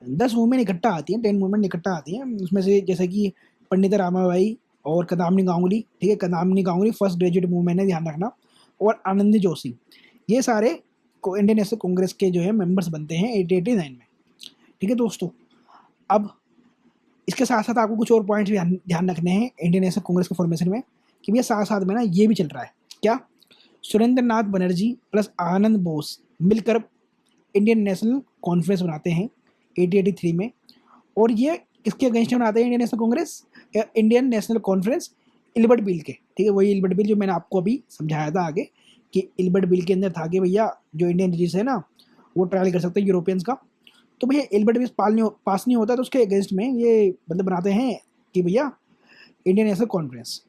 10 वुमेन इकट्ठा आती हैं, 10 वुमेन इकट्ठा आती हैं, उसमें से जैसे कि पंडिता रामाबाई और कदामिनी गांगुली, ठीक है, कदामिनी गांगुली फर्स्ट ग्रेजुएट वुमेन है, ध्यान रखना, और आनंदी जोशी, ये सारे को इंडियन नेशनल कांग्रेस के जो है मेंबर्स बनते हैं 1889 में। ठीक है दोस्तों, अब इसके साथ साथ आपको कुछ और पॉइंट्स भी ध्यान रखने हैं इंडियन नेशनल कांग्रेस के फॉर्मेशन में, कि भैया साथ साथ में ना ये भी चल रहा है क्या, सुरेंद्र नाथ बनर्जी प्लस आनंद बोस मिलकर इंडियन नेशनल कॉन्फ्रेंस बनाते हैं 1883 में। और ये किसके अगेंस्ट बनाते हैं Indian National Congress, Indian national conference Ilbert bill के, ठीक है, वही इल्बर्ट बिल जो मैंने आपको अभी समझाया था आगे, कि इल्बर्ट बिल के अंदर था कि भैया जो इंडियन रिजीस है ना वो ट्रायल कर सकते हैं यूरोपियंस का, तो भैया इल्बर्ट बिल पास नहीं होता, तो उसके अगेंस्ट में ये मतलब बनाते हैं कि भैया इंडियन नेशनल कॉन्फ्रेंस।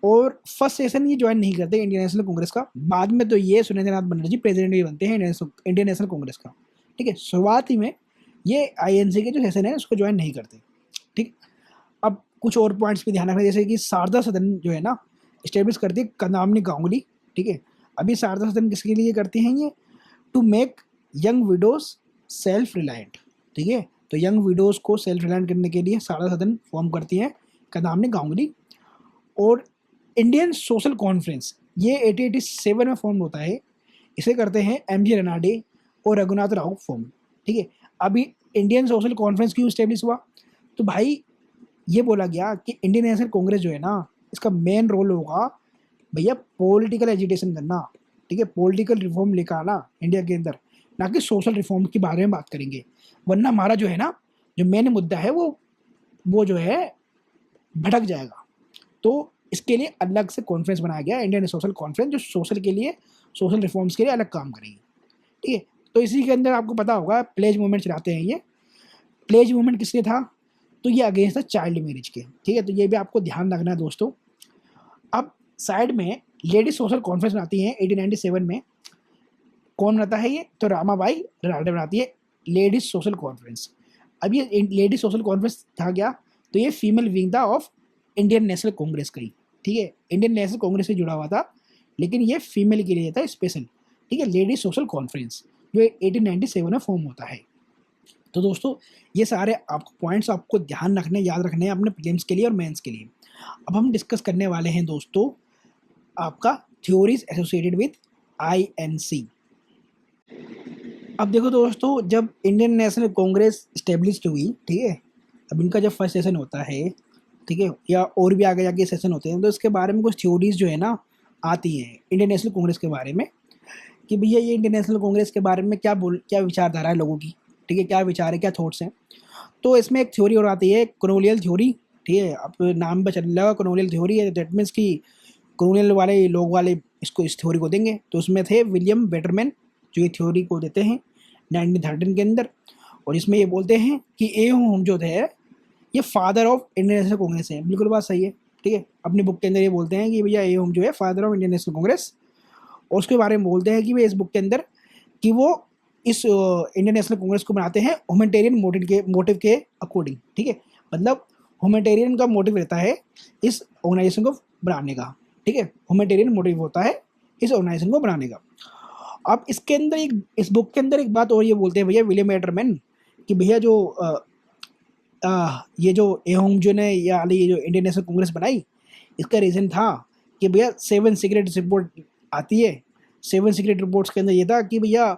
और फर्स्ट सेशन ये ज्वाइन नहीं करते इंडियन नेशनल कांग्रेस का, बाद में तो ये सुरेंद्र नाथ बनर्जी प्रेसिडेंट भी बनते हैं इंडियन नेशनल कांग्रेस का। ठीक है, शुरुआत ही में ये आईएनसी के जो सेशन है उसको ज्वाइन नहीं करते। ठीक, अब कुछ और पॉइंट्स पे ध्यान रखना, जैसे कि शारदा सदन जो है ना इस्टेब्लिश करती है कदामिनी गांगुली। ठीक है, अभी शारदा सदन किसके लिए करती हैं ये, to make young widows self reliant. ठीक है, तो यंग विडोज को सेल्फ रिलायंट करने के लिए शारदा सदन फॉर्म करती है कदामिनी गांगुली। और इंडियन सोशल कॉन्फ्रेंस ये 1887 में फॉर्म होता है, इसे करते हैं एमजी रनाडे और रघुनाथ राव फॉर्म। ठीक है, अभी इंडियन सोशल कॉन्फ्रेंस क्यों स्टेब्लिश हुआ, तो भाई ये बोला गया कि इंडियन नेशनल कांग्रेस जो है ना इसका मेन रोल होगा भैया पॉलिटिकल एजुटेशन करना। ठीक है, पॉलिटिकल रिफॉर्म लेकर आना इंडिया के अंदर, ना कि सोशल रिफॉर्म के बारे में बात करेंगे, वरना हमारा जो है ना जो मेन मुद्दा है वो जो है भटक जाएगा। तो इसके लिए अलग से कॉन्फ्रेंस बनाया गया इंडियन सोशल कॉन्फ्रेंस, जो सोशल के लिए, सोशल रिफॉर्म्स के लिए अलग काम करेगी। ठीक है, तो इसी के अंदर आपको पता होगा प्लेज मूवमेंट चलाते हैं ये। प्लेज मूवमेंट किसके था, तो ये अगेंस्ट था चाइल्ड मैरिज के। ठीक है, तो ये भी आपको ध्यान रखना है दोस्तों। अब साइड में लेडीज सोशल कॉन्फ्रेंस बनाती हैं 1897 में, कौन बनाता है ये, तो रामाबाई राडे बनाती है लेडीज सोशल कॉन्फ्रेंस। अब ये लेडीज सोशल कॉन्फ्रेंस था क्या, तो ये फीमेल विंग था ऑफ इंडियन नेशनल कांग्रेस का ही। ठीक है, इंडियन नेशनल कांग्रेस से जुड़ा हुआ था, लेकिन ये फीमेल के लिए था स्पेशल। ठीक है, लेडीज सोशल कॉन्फ्रेंस जो 1897 में फॉर्म होता है। तो दोस्तों ये सारे आपको पॉइंट्स आपको ध्यान रखने, याद रखने हैं अपने प्रीलिम्स के लिए और मेंस के लिए। अब हम डिस्कस करने वाले हैं दोस्तों आपका थ्योरीज एसोसिएटेड विद आईएनसी। अब देखो दोस्तों, जब इंडियन नेशनल कांग्रेस स्टेब्लिश्ड हुई, ठीक है, अब इनका जब फर्स्ट सेशन होता है, ठीक है, या और भी आगे जाके सेशन होते हैं, तो इसके बारे में कुछ थ्योरीज जो है ना आती हैं इंडियन नेशनल कांग्रेस के बारे में, कि भैया ये इंडियन नेशनल कांग्रेस के बारे में क्या विचारधारा है लोगों की। ठीक है, क्या विचार है, क्या थॉट्स हैं। तो इसमें एक थ्योरी और आती है कॉलोनियल थ्योरी। ठीक है, आप नाम पे चल रहा कॉलोनियल थ्योरी है, दैट मीन्स कि कॉलोनियल वाले लोग वाले इसको इस थ्योरी को देंगे। तो उसमें थे विलियम बेटरमैन जो ये थ्योरी को देते हैं 1913 के अंदर, और इसमें ये बोलते हैं कि ए होम जो थे ये father of Indian National Congress है। बिल्कुल बात सही है। ठीक है, अपनी बुक के अंदर ये बोलते हैं कि भैया ए होम जो है father of Indian National Congress, और उसके बारे में बोलते हैं कि भाई इस बुक के अंदर कि वो इस इंडियन नेशनल कांग्रेस को बनाते हैं ह्यूमैनिटेरियन मोटिव के अकॉर्डिंग। ठीक है, मतलब ह्यूमैनिटेरियन का मोटिव रहता है इस ऑर्गेनाइजेशन को बनाने का। ठीक है, ह्यूमैनिटेरियन मोटिव होता है इस ऑर्गेनाइजेशन को बनाने का। अब इसके अंदर इस बुक के अंदर एक बात और ये बोलते हैं भैया विलियम बेटरमैन कि भैया जो ये जो एहोम जो ने ये जो इंडियन नेशनल कांग्रेस बनाई, इसका रीज़न था कि भैया 7 सीक्रेट रिपोर्ट आती है। 7 सीक्रेट रिपोर्ट्स के अंदर ये था कि भैया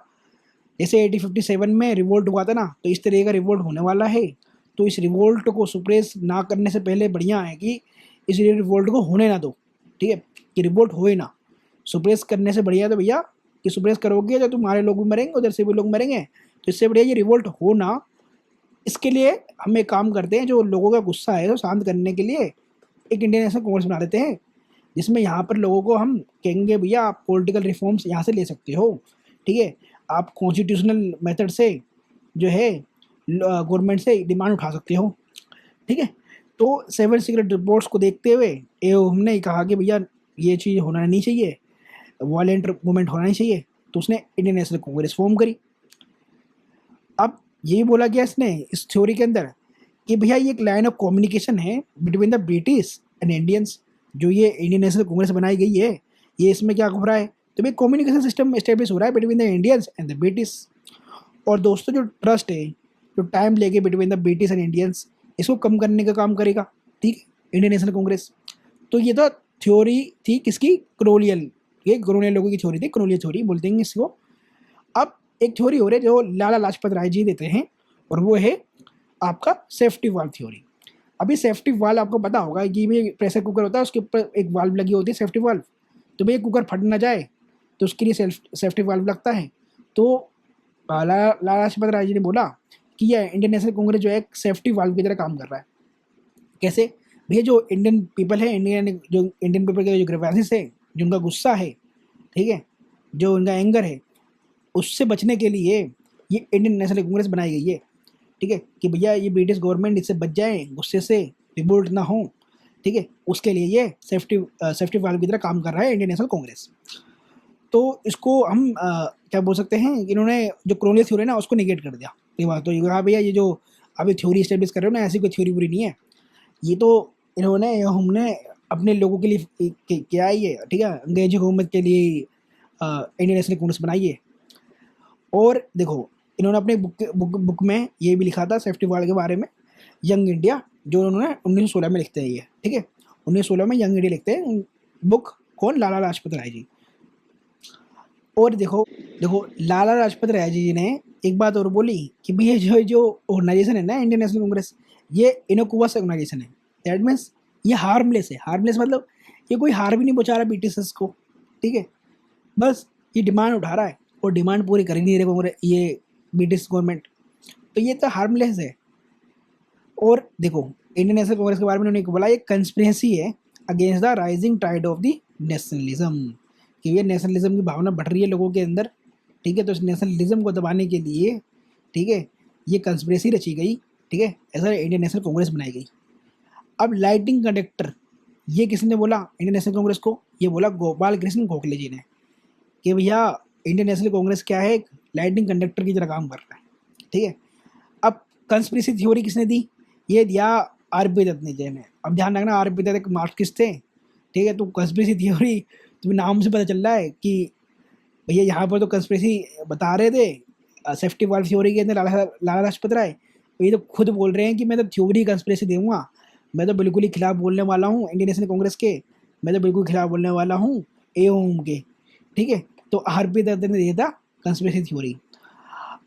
जैसे 1857 में रिवोल्ट हुआ था ना, तो इस तरह का रिवोल्ट होने वाला है, तो इस रिवोल्ट को सुप्रेस ना करने से पहले बढ़िया है कि इस रिवोल्ट को होने ना दो। ठीक है, कि रिवोल्ट होए ना, सुप्रेस करने से बढ़िया तो भैया कि सुप्रेस करोगे तो तुम्हारे लोग भी मरेंगे, उधर से भी लोग मरेंगे, तो इससे बढ़िया ये रिवोल्ट हो ना। इसके लिए हम एक काम करते हैं, जो लोगों का गुस्सा है तो शांत करने के लिए एक इंडियन नेशनल कांग्रेस बना देते हैं, जिसमें यहाँ पर लोगों को हम कहेंगे भैया आप पॉलिटिकल रिफॉर्म्स यहाँ से ले सकते हो। ठीक है, आप कॉन्स्टिट्यूशनल मेथड से जो है गवर्नमेंट से डिमांड उठा सकते हो। ठीक है, तो 7 सीक्रेट रिपोर्ट्स को देखते हुए हमने कहा कि भैया ये चीज़ होना नहीं चाहिए, वायलेंट मूवमेंट होना नहीं चाहिए, तो उसने इंडियन नेशनल कांग्रेस फॉर्म करी। अब यही बोला गया इसने इस थ्योरी के अंदर कि भैया ये एक लाइन ऑफ कम्युनिकेशन है between the British and Indians. जो ये इंडियन नेशनल कांग्रेस बनाई गई है, ये इसमें क्या हो रहा है तो भाई कम्युनिकेशन सिस्टम एस्टेब्लिश हो रहा है between the Indians and the British. और दोस्तों जो ट्रस्ट है, जो टाइम लेके between the British and Indians, इसको कम करने का काम करेगा, ठीक है, इंडियन नेशनल कांग्रेस। तो ये तो थ्योरी थी किसकी, कॉलोनियल, ये कॉलोनियल लोगों की थ्योरी थी, कॉलोनियल थ्योरी बोलते हैं इसको। अब एक थ्योरी हो रही है जो लाला लाजपत राय जी देते हैं, और वो है आपका सेफ्टी वाल्व थ्योरी। अभी सेफ्टी वाल्व आपको पता होगा कि भाई प्रेशर कुकर होता है, उसके ऊपर एक वाल्व लगी होती है सेफ्टी वाल्व। तो भाई कुकर फट ना जाए तो उसके लिए सेफ्टी वाल्व लगता है। तो लाला लाजपत राय जी ने बोला कि यह इंडियन नेशनल कांग्रेस जो है एक सेफ्टी वाल्व की तरह काम कर रहा है। कैसे भैया, जो इंडियन पीपल है, इंडियन पीपल के जो ग्रेवासिस है, जो उनका गुस्सा है, ठीक है, जो उनका एंगर है, उससे बचने के लिए ये इंडियन नेशनल कांग्रेस बनाई गई है, ठीक है, कि भैया ये ब्रिटिश गवर्नमेंट इससे बच जाए, गुस्से से रिवोल्ट ना हो, ठीक है, उसके लिए ये सेफ्टी वाल्व की तरह काम कर रहा है इंडियन नेशनल कांग्रेस। तो इसको हम क्या बोल सकते हैं, इन्होंने जो कॉलोनियल थ्योरी ना उसको निगेट कर दिया। ये बात तो ये कहा भैया ये जो अभी थ्योरी स्टेब्लिश कर रहे हो ना, ऐसी कोई थ्योरी पूरी नहीं है, ये तो इन्होंने हमने अपने लोगों के लिए किया ही है, ठीक है, अंग्रेजी हुकूमत के लिए इंडियन नेशनल कांग्रेस बनाई है। और देखो इन्होंने अपने बुक में ये भी लिखा था सेफ्टी वाल के बारे में, यंग इंडिया, जो उन्होंने 1916 में लिखते हैं ये, ठीक है, 1916 में यंग इंडिया लिखते हैं बुक, कौन, लाला लाजपत राय जी। और देखो देखो लाला लाजपत राय जी ने एक बात और बोली कि भैया जो ऑर्गेनाइजेशन है ना इंडियन नेशनल कांग्रेस, ये इनोकुवस ऑर्गेनाइजेशन है। दैट मीन्स ये हार्मलेस है। हार्मलेस मतलब ये कोई हार भी नहीं पहुंचा रहा ब्रिटिशर्स को, ठीक है, बस ये डिमांड उठा रहा है और डिमांड पूरी कर ही नहीं रहे कांग्रेस, ये ब्रिटिश गवर्नमेंट, तो ये तो हार्मलेस है। और देखो इंडियन नेशनल कांग्रेस के बारे में उन्होंने बोला ये कंस्पिरेसी है against the rising tide of the nationalism, कि ये नेशनलिज्म की भावना बढ़ रही है लोगों के अंदर, ठीक है, तो इस नेशनलिज्म को दबाने के लिए, ठीक है, ये कंस्पिरेसी रची गई, ठीक है, ऐसा इंडियन नेशनल कांग्रेस बनाई गई। अब लाइटिंग कंडक्टर ये किसने बोला इंडियन नेशनल कांग्रेस को, ये बोला गोपाल कृष्ण गोखले जी ने, कि भैया इंडियन नेशनल कांग्रेस क्या है, लाइटिंग कंडक्टर की तरह काम कर रहा है, ठीक है। अब कंस्पिरेसी थ्योरी किसने दी, ये दिया आर.पी. दत्त ने। अब ध्यान रखना आर.पी. दत्त एक मार्क्सिस्ट थे, ठीक है, तो कंस्पिरेसी थ्योरी तुम्हें नाम से पता चल रहा है कि भैया यहाँ पर तो कंस्पिरेसी बता रहे थे सेफ्टी वाल्व थ्योरी के अंदर लाला लाजपत राय, ये तो खुद बोल रहे हैं कि मैं तो थ्योरी कंस्पिरेसी दूंगा, मैं तो बिल्कुल ही खिलाफ बोलने वाला हूँ इंडियन नेशनल कांग्रेस के, मैं तो बिल्कुल खिलाफ बोलने वाला हूँ एओम के, ठीक है। तो आर.पी. दत्त ने दिया था कंस्पिरेसी थ्योरी।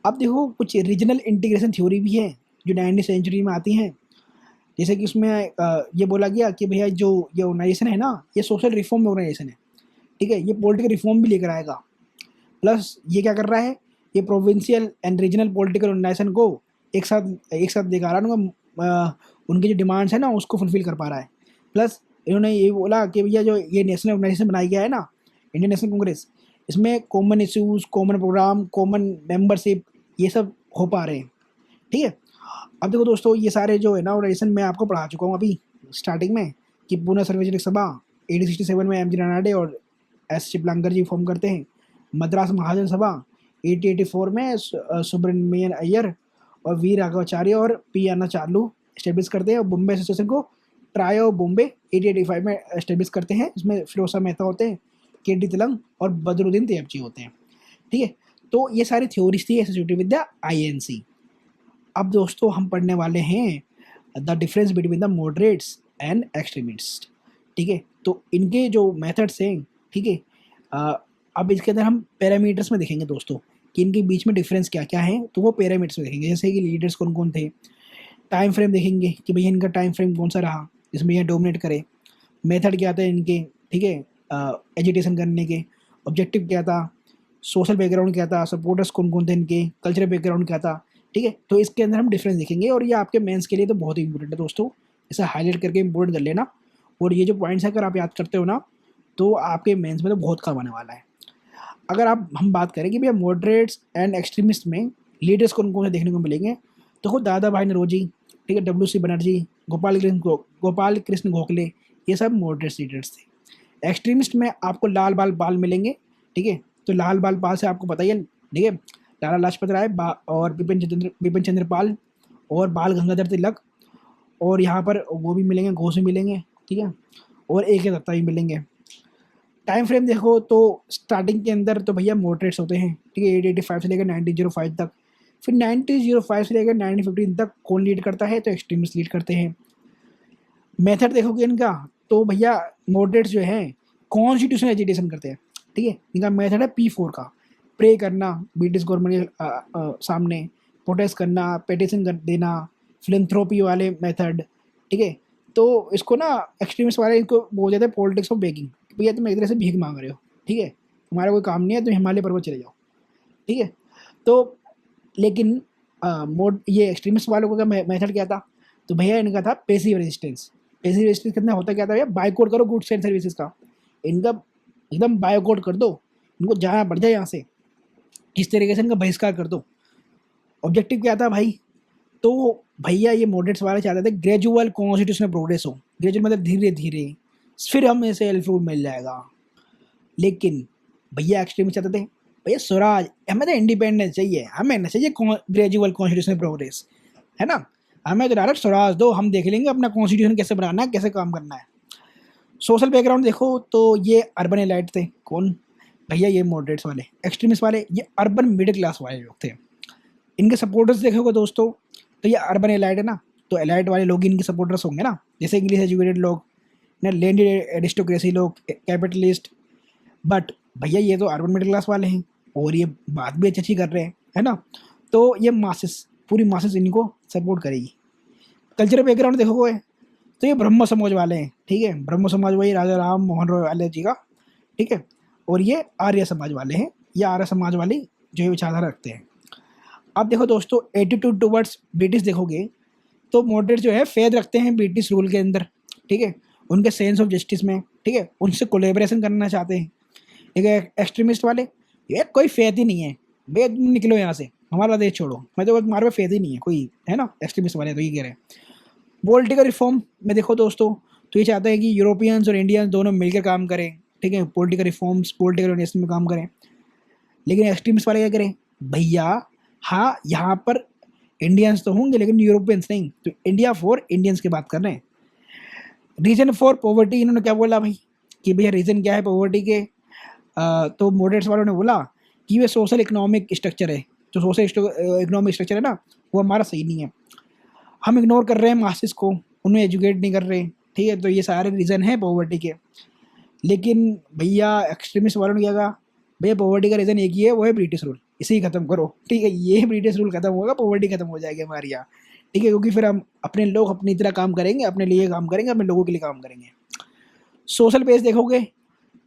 अब देखो कुछ रीजनल इंटीग्रेशन थ्योरी भी है जो 19वीं सेंचुरी में आती हैं, जैसे कि उसमें ये बोला गया कि भैया जो ये ऑर्गेनाइजेशन है ना, ये सोशल रिफॉर्म ऑर्गेनाइजेशन है, ठीक है, ये पॉलिटिकल रिफॉर्म भी लेकर आएगा, प्लस ये क्या कर रहा है, ये provincial and regional political organization को एक साथ लेकर आ रहा है, उनकी जो डिमांड्स है ना उसको फुलफिल कर पा रहा है। प्लस इन्होंने ये बोला कि भैया जो ये नेशनल ऑर्गेनाइजेशन बनाया गया है ना इंडियन नेशनल कांग्रेस, इसमें common issues, common programme, common membership, ये सब हो पा रहे हैं, ठीक है। अब देखो दोस्तों ये सारे जो है ना ऑर्गेनाइजेशन मैं आपको पढ़ा चुका हूँ अभी स्टार्टिंग में, कि पूना सार्वजनिक सभा 1867 में एम.जी. रानाडे और एस चिपलांकर जी फॉर्म करते हैं, मद्रास महाजन सभा 1884 में सुब्रमण्यन अय्यर और वी राघवाचार्य और पी अन्नाचार्लू इस्टेब्लिश करते हैं, और बॉम्बे एसोसिएशन को ट्रायो बॉम्बे 1885 में इस्टेब्लिश करते हैं, इसमें फिरोजा मेहता होते हैं, के.डी. तिलक और बदरुद्दीन तैयबजी होते हैं, ठीक है। तो ये सारी थ्योरीज थी एसोसिएटेड विद द आई.एन.सी। अब दोस्तों हम पढ़ने वाले हैं the difference between the moderates and extremist, ठीक है। तो इनके जो मेथड्स हैं, ठीक है, अब इसके अंदर हम पैरामीटर्स में देखेंगे दोस्तों कि इनके बीच में डिफरेंस क्या क्या है, तो वो पैरामीटर्स में देखेंगे, जैसे कि लीडर्स कौन कौन थे, टाइम फ्रेम देखेंगे कि भैया इनका टाइम फ्रेम कौन सा रहा जिसमें यह डोमिनेट करे, मेथड क्या था इनके, ठीक है, एजिटेशन करने के, ऑब्जेक्टिव क्या था, सोशल बैकग्राउंड क्या था, सपोर्टर्स कौन कौन थे इनके, कल्चरल बैकग्राउंड क्या था, ठीक है। तो इसके अंदर हम डिफरेंस देखेंगे, और ये आपके मेंस के लिए तो बहुत ही इंपॉर्टेंट है दोस्तों, इसे हाईलाइट करके इंपॉर्टेंट कर लेना, और ये जो पॉइंट्स अगर आप याद करते हो ना तो आपके मेंस में तो बहुत काम आने वाला है। अगर हम बात करें कि भैया मॉडरेट्स एंड एक्सट्रीमिस्ट में लीडर्स कौन कौन से देखने को मिलेंगे, तो खुद दादा भाई नौरोजी, ठीक है, डब्ल्यू सी बनर्जी, गोपाल कृष्ण गोखले, ये सब मॉडरेट्स लीडर्स थे। एक्सट्रीमिस्ट में आपको लाल बाल पाल मिलेंगे, ठीक है, तो लाल बाल पाल से आपको पता ही है, ठीक है, लाला लाजपत राय और बिपिन चंद्र पाल और बाल गंगाधर तिलक, और यहाँ पर वो भी मिलेंगे, घोष भी मिलेंगे, ठीक है, और ए.के. दत्ता भी मिलेंगे। टाइम फ्रेम देखो तो स्टार्टिंग के अंदर तो भैया मॉडरेट्स होते हैं, ठीक है, 885 से लेकर 1905 तक। फिर 1905 से लेकर 1915 तक कौन लीड करता है, तो एक्सट्रीमिस्ट लीड करते हैं। मेथड देखोगे इनका तो भैया मॉडरेट्स जो हैं कॉन्स्टिट्यूशन एजिटेशन करते हैं, ठीक है। इनका मेथड है P4 का, प्रे करना ब्रिटिश गवर्नमेंट के सामने, प्रोटेस्ट करना, पेटिशन कर देना, फिलंथ्रोपी वाले मेथड, ठीक है। तो इसको ना एक्सट्रीमिस्ट वाले इनको बोल जाते हैं पॉलिटिक्स ऑफ बेगिंग, भैया तुम एक तरह से भीख मांग रहे हो, ठीक है, तुम्हारा कोई काम नहीं है, तुम हिमालय पर्वत चले जाओ, ठीक है। तो लेकिन मोड ये एक्सट्रीमिस्ट वालों का मेथड क्या था, तो भैया इनका था पेसिव रेजिस्टेंस। पेसिव रेजिस्टेंस कितना होता क्या था भैया, बाइकआउट करो गुड्स एंड सर्विसेज का, इनका एकदम बाइकआउट कर दो, इनको जहाँ बढ़ जाए यहाँ से, इस तरीके से इनका बहिष्कार कर दो। ऑब्जेक्टिव क्या था भाई, तो भैया ये मॉडरेट्स वाले चाहते थे ग्रेजुअल कॉन्स्टिट्यूशनल प्रोग्रेस हो, ग्रेजुअल मतलब धीरे धीरे, फिर हमें से सेल्फ रूल मिल जाएगा। लेकिन भैया एक्सट्रीमिस्ट चाहते थे भैया स्वराज, हमें तो इंडिपेंडेंस चाहिए, हमें ना चाहिए ग्रेजुअल कॉन्स्टिट्यूशनल प्रोग्रेस, है ना, हमें तो डायरेक्ट स्वराज दो, हम देख लेंगे अपना कॉन्स्टिट्यूशन कैसे बनाना है, कैसे काम करना है। सोशल बैकग्राउंड देखो तो ये अर्बन एलाइट थे, कौन भैया ये मॉडरेट्स वाले एक्सट्रीमिस्ट वाले, ये अर्बन मिडिल क्लास वाले लोग थे। इनके सपोर्टर्स देखोगे दोस्तों तो ये अर्बन एलाइट है ना, तो एलाइट वाले लोग इनके सपोर्टर्स होंगे ना, जैसे इंग्लिश एजुकेटेड लोग ना, लैंडेड एरिस्टोक्रेसी लोग, कैपिटलिस्ट। बट भैया ये तो अर्बन मिडिल क्लास वाले हैं और ये बात भी अच्छी अच्छी कर रहे हैं, है ना, तो ये मासेस, पूरी मासेस इनको सपोर्ट करेगी। कल्चरल बैकग्राउंड देखोगे तो ये ब्रह्म समाज वाले हैं, ठीक है, ब्रह्म समाज वही राजा राम मोहन रॉय वाले जी का, ठीक है। और ये आर्य समाज वाले हैं, ये आर्य समाज वाली जो है विचारधारा रखते हैं। अब देखो दोस्तों एटीट्यूड टुवर्ड्स ब्रिटिश देखोगे तो मॉडरेट जो है फेथ रखते हैं ब्रिटिश रूल के अंदर, ठीक है, उनके सेंस ऑफ जस्टिस में, ठीक है, उनसे कोलेबरेशन करना चाहते हैं। ठीक है, एक्सट्रीमिस्ट वाले ये कोई फेथ ही नहीं है, बे निकलो यहाँ से, हमारा देश छोड़ो, मैं तो तुम्हारे पे फेथ ही नहीं है कोई, है ना, एक्सट्रीमिस्ट वाले तो ये कह रहे हैं। पॉलिटिकल रिफॉर्म में देखो दोस्तों तो ये चाहते हैं कि यूरोपियंस और इंडियंस दोनों मिलकर काम करें, ठीक है, पॉलिटिकल रिफॉर्म्स पॉलिटिकल यूनियन में काम करें। लेकिन एक्सट्रीमिस्ट वाले क्या करें भैया, हाँ यहाँ पर इंडियंस तो होंगे लेकिन यूरोपियंस नहीं, तो इंडिया फॉर इंडियंस की बात कर रहे हैं। रीजन फॉर पॉवर्टी इन्होंने क्या बोला भाई कि भैया रीज़न क्या है पॉवर्टी के, तो मॉडरेट्स वालों ने बोला कि ये सोशल इकोनॉमिक स्ट्रक्चर है, जो सोशल इकोनॉमिक स्ट्रक्चर है ना वो हमारा सही नहीं है, हम इग्नोर कर रहे हैं मासेस को, उन्हें एजुकेट नहीं कर रहे, ठीक है, तो ये सारे रीज़न हैं पॉवर्टी के। लेकिन भैया एक्सट्रीमिस्ट वालों ने क्या कहा, भैया पॉवर्टी का रीज़न एक ही है, वो है ब्रिटिश रूल, इसे ही ख़त्म करो, ठीक है, ये ब्रिटिश रूल ख़त्म होगा पॉवर्टी ख़त्म हो जाएगी हमारे यहाँ, ठीक है, क्योंकि फिर हम अपने लोग अपनी तरह काम करेंगे, अपने लिए काम करेंगे, अपने लोगों के लिए काम करेंगे। सोशल बेस देखोगे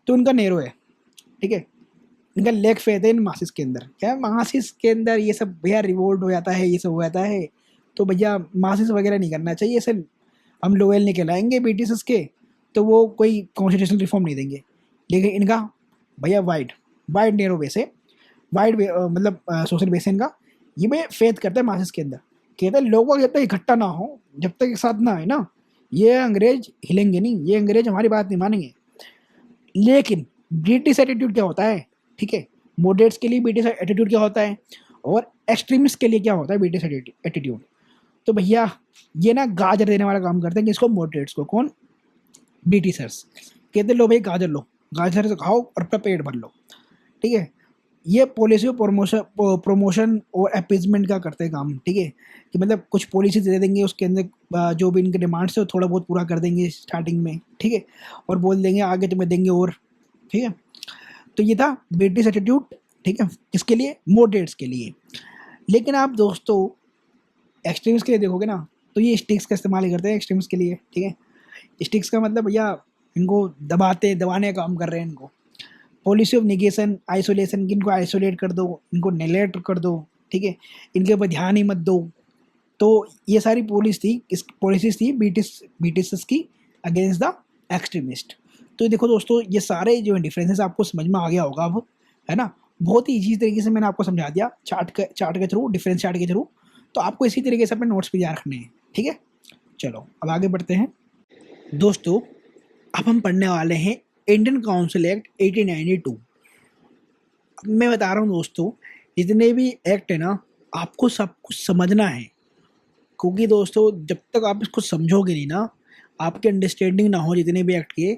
तो उनका नेरो है, ठीक है, इनका लेग फेथ है इन मासिस के अंदर, क्या मासिस के अंदर ये सब भैया रिवोल्ट हो जाता है, ये सब हो जाता है, तो भैया मासिस वगैरह नहीं करना चाहिए, ऐसे हम लोयल नहीं कहलाएंगे ब्रिटिश के, तो वो कोई कॉन्स्टिट्यूशनल रिफॉर्म नहीं देंगे। लेकिन इनका भैया वाइड वाइड नेरो बेस है, वाइड मतलब सोशल बेस है इनका, ये भैया फेथ करता है मासिस के अंदर, कहते हैं लोगों का जब तक इकट्ठा ना हो, जब तक एक साथ ना आए ना, ये अंग्रेज हिलेंगे नहीं, ये अंग्रेज हमारी बात नहीं मानेंगे। लेकिन ब्रिटिश एटीट्यूड क्या होता है, ठीक है, मॉडरेट्स के लिए ब्रिटिश एटीट्यूड क्या होता है और एक्सट्रीमिस्ट के लिए क्या होता है ब्रिटिश एटीट्यूड, तो भैया ये ना गाजर देने वाला काम करते हैं किसको, मॉडरेट्स को, कौन, ब्रिटिशर्स, कहते लो भाई गाजर लो, गाजर से खाओ और अपना पेट भर लो, ठीक है। ये पॉलिसी प्रमोशन और अपीजमेंट का करते हैं काम, ठीक है, कि मतलब कुछ पॉलिसी दे देंगे, उसके अंदर जो भी इनके डिमांड्स है वो थोड़ा बहुत पूरा कर देंगे स्टार्टिंग में, ठीक है, और बोल देंगे आगे तुम्हें देंगे और, ठीक है। तो ये था ब्रिटिश एटीट्यूड, ठीक है, किसके लिए, मॉडरेट्स के लिए। लेकिन आप दोस्तों एक्सट्रीमिस्ट के लिए देखोगे ना तो ये स्टिक्स का इस्तेमाल ही करते हैं एक्सट्रीमिस्ट के लिए, ठीक है, स्टिक्स का मतलब भैया इनको दबाने का काम कर रहे हैं इनको। पॉलिसी ऑफ निगेशन आइसोलेशन, इनको आइसोलेट कर दो, इनको नेलेक्ट कर दो, ठीक है, इनके ऊपर ध्यान ही मत दो। तो ये सारी पॉलिसीज थी ब्रिटिश की अगेंस्ट द एक्सट्रीमिस्ट। तो देखो दोस्तों ये सारे जो डिफरेंसेस आपको समझ में आ गया होगा अब, है ना, बहुत ही ईजी तरीके से मैंने आपको समझा दिया चार्ट के थ्रू, डिफरेंस चार्ट के थ्रू। तो आपको इसी तरीके से अपने नोट्स पे ध्यान रखने हैं, ठीक है। चलो अब आगे बढ़ते हैं दोस्तों, अब हम पढ़ने वाले हैं इंडियन काउंसिल एक्ट 1892। मैं बता रहा हूँ दोस्तों जितने भी एक्ट है ना आपको सब कुछ समझना है, क्योंकि दोस्तों जब तक आप इसको समझोगे नहीं ना, आपके अंडरस्टैंडिंग ना हो जितने भी एक्ट के,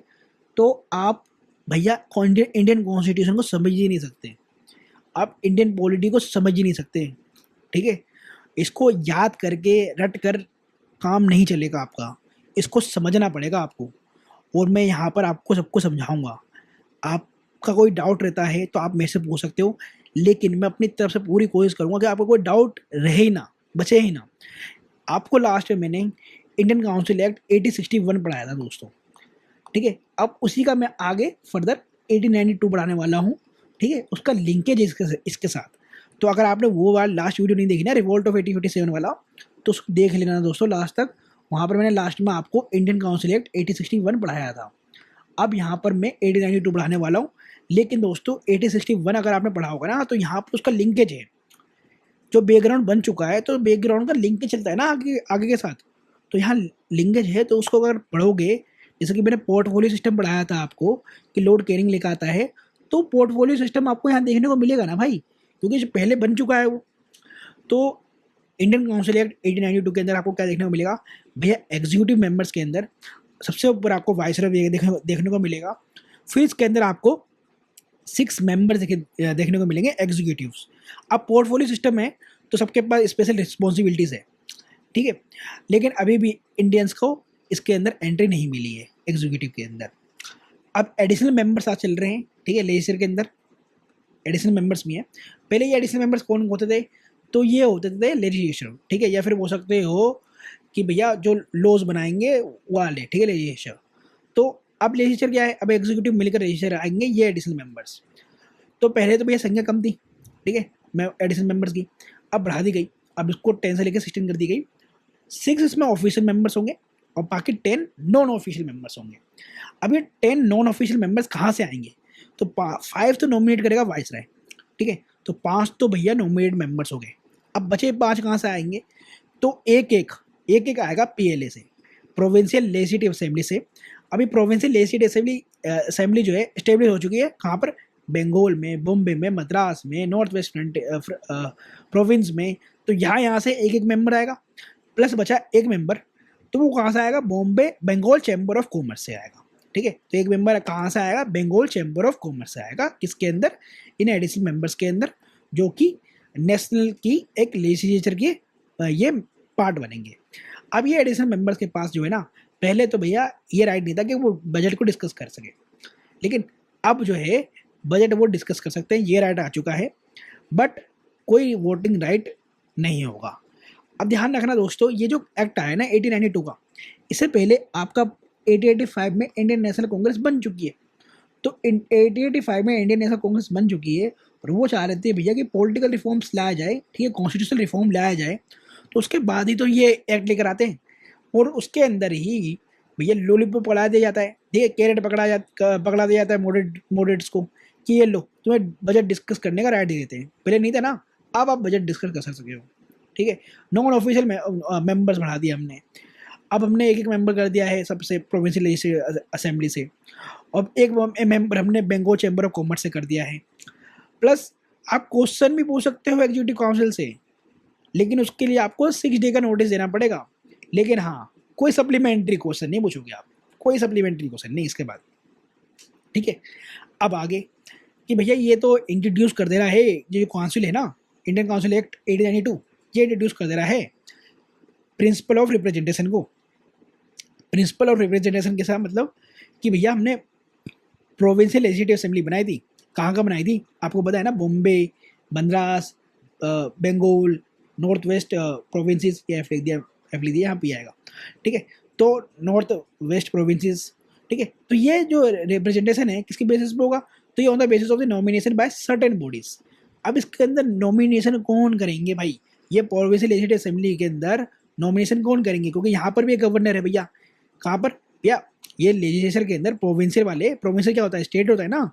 तो आप भैया इंडियन कॉन्स्टिट्यूशन को समझ ही नहीं सकते, आप इंडियन पॉलिटी को समझ ही नहीं सकते, ठीक है। इसको याद करके रट कर काम नहीं चलेगा आपका, इसको समझना पड़ेगा आपको। और मैं यहाँ पर आपको सबको समझाऊंगा। आपका कोई डाउट रहता है तो आप मेरे से पूछ सकते हो, लेकिन मैं अपनी तरफ से पूरी कोशिश करूंगा कि आपको कोई डाउट रहे ही ना, बचे ही ना। आपको लास्ट में मैंने इंडियन काउंसिल एक्ट 1861 पढ़ाया था दोस्तों, ठीक है। अब उसी का मैं आगे फर्दर 1892 पढ़ाने वाला हूँ, ठीक है। उसका लिंकेज इसके साथ। तो अगर आपने वो वाला लास्ट वीडियो नहीं देखी ना, रिवोल्ट ऑफ 1857 वाला, तो उसको देख लेना दोस्तों लास्ट तक। वहाँ पर मैंने लास्ट में आपको इंडियन काउंसिल एक्ट 1861 पढ़ाया था। अब यहाँ पर मैं 1892 पढ़ाने वाला हूँ। लेकिन दोस्तों 1861 अगर आपने पढ़ा होगा ना, तो यहाँ पर उसका लिंकेज है, जो बैकग्राउंड बन चुका है, तो बैकग्राउंड का लिंकेज चलता है ना आगे आगे के साथ। तो यहाँ लिंकेज है, तो उसको अगर पढ़ोगे, जैसे कि मैंने पोर्टफोलियो सिस्टम पढ़ाया था आपको कि लोड कैरिंग लेकर आता है, तो पोर्टफोलियो सिस्टम आपको यहाँ देखने को मिलेगा ना भाई, क्योंकि जो पहले बन चुका है वो। तो इंडियन काउंसिल एक्ट 1892 के अंदर आपको क्या देखने को मिलेगा भैया, एग्जीक्यूटिव मेंबर्स के अंदर सबसे ऊपर आपको वाइसरॉय देखने को मिलेगा। फिर इसके अंदर आपको 6 मेंबर्स देखने को मिलेंगे एग्जीक्यूटिव्स। अब पोर्टफोलियो सिस्टम है तो सबके पास स्पेशल रिस्पॉन्सिबिलिटीज़ है, ठीक है। लेकिन अभी भी इंडियंस को इसके अंदर एंट्री नहीं मिली है एग्जीक्यूटिव के अंदर। अब एडिशनल मेंबर्स आज चल रहे हैं, ठीक है, लेजिस्लेचर के अंदर एडिशनल मेंबर्स भी हैं। पहले ये एडिशनल मेंबर्स कौन होते थे, तो ये होते थे लेजिस्लेचर, ठीक है, या फिर बोल सकते हो कि भैया जो लॉज बनाएंगे वाले, ठीक है, लेजिस्लेचर। तो अब लेजिस्लेचर क्या है, अब एग्जीक्यूटिव मिलकर लेजिस्लेचर आएंगे, ये एडिशनल मेंबर्स। तो पहले तो भैया संख्या कम थी, ठीक है, मैं एडिशनल मेंबर्स की, अब बढ़ा दी गई। अब इसको 10 से लेकर 16 कर दी गई। 6 इसमें ऑफिशियल मेंबर्स होंगे और बाकी 10 नॉन ऑफिशियल मेंबर्स होंगे। अब ये 10 नॉन ऑफिशियल मेंबर्स कहाँ से आएंगे, तो 5 तो नॉमिनेट करेगा वाइसराय, ठीक है, तो 5 तो भैया नॉमिनेट मेंबर्स हो गए। अब बचे 5 कहाँ से आएंगे, तो एक एक आएगा पीएलए से, प्रोविंशियल लेजिस्लेटिव असेंबली से। अभी प्रोविंशियल लेजिस्लेटिव असेंबली जो है स्टेब्लिश हो चुकी है कहाँ पर, बंगाल में, बॉम्बे में, मद्रास में, नॉर्थ वेस्ट प्रोविंस में। तो यहाँ से एक मेंबर आएगा, प्लस बचा एक मेंबर, तो वो कहाँ से आएगा, Bombay Bengal chamber of commerce से आएगा, ठीक है। तो एक मेंबर कहाँ से आएगा, बंगाल चैम्बर ऑफ कॉमर्स से आएगा, किसके अंदर, इन एडिशनल मेंबर्स के अंदर, जो कि नेशनल की एक लेजिस्लेचर की ये पार्ट बनेंगे। अब ये एडिशनल मेंबर्स के पास जो है ना, पहले तो भैया ये राइट नहीं था कि वो बजट को डिस्कस कर सके, लेकिन अब जो है बजट वो डिस्कस कर सकते हैं, ये राइट आ चुका है, बट कोई वोटिंग राइट नहीं होगा। अब ध्यान रखना दोस्तों, ये जो एक्ट आया ना 1892 का, इससे पहले आपका 1885 में इंडियन नेशनल कांग्रेस बन चुकी है। तो 1885 में इंडियन नेशनल कांग्रेस बन चुकी है, और वो चाह रहे थे भैया कि पॉलिटिकल रिफॉर्म्स लाया जाए, ठीक है, कॉन्स्टिट्यूशनल रिफॉर्म लाया जाए, तो उसके बाद ही तो ये एक्ट लेकर आते हैं। और उसके अंदर ही भैया लॉलीपॉप पकड़ा दिया जाता है, ठीक है, कैरेट पकड़ा दिया जाता है मॉडरेट्स को, कि ये लो तुम्हें बजट डिस्कस करने का राइट दे देते हैं। पहले नहीं था ना, अब आप बजट डिस्कस कर सकते हो, ठीक है। नॉन ऑफिशियल मेंबर्स बढ़ा दिया हमने। अब हमने एक मेंबर कर दिया है सबसे प्रोविंशियल लेजिस्लेटिव असेंबली से, और एक मेंबर हमने बंगाल चैम्बर ऑफ कॉमर्स से कर दिया है। प्लस आप क्वेश्चन भी पूछ सकते हो एग्जीक्यूटिव काउंसिल से, लेकिन उसके लिए आपको 6 डे का नोटिस देना पड़ेगा। लेकिन हाँ, कोई सप्लीमेंट्री क्वेश्चन नहीं पूछोगे आप, कोई सप्लीमेंट्री क्वेश्चन नहीं इसके बाद, ठीक है। अब आगे कि भैया ये तो इंट्रोड्यूस कर दे रहा है, जो काउंसिल है ना, इंडियन काउंसिल एक्ट 1892, ये इंट्रोड्यूस कर दे रहा है प्रिंसिपल ऑफ रिप्रेजेंटेशन को। प्रिंसिपल ऑफ रिप्रेजेंटेशन के साथ मतलब कि भैया हमने प्रोविंशियल लेजिस्लेटिव असेंबली बनाई थी, कहाँ का बनाई थी आपको पता है ना, Bombay, Madras, Bengal, North West Provinces, ये एफ लिख दिया यहाँ पे आएगा, ठीक है। तो नॉर्थ वेस्ट प्रोविंसेस, ठीक है। तो ये जो रिप्रेजेंटेशन है किसके बेसिस पे होगा, तो ये on the basis of the nomination by certain bodies. अब इसके अंदर नॉमिनेशन कौन करेंगे भाई, ये प्रोविंशियल लेजिस्लेटिव असेंबली के अंदर नॉमिनेशन कौन करेंगे, क्योंकि यहाँ पर भी एक गवर्नर है भैया, कहाँ पर भैया, ये लेजिस्लेचर के अंदर प्रोविंशियल वाले, प्रोविंशियल क्या होता है, स्टेट होता है ना,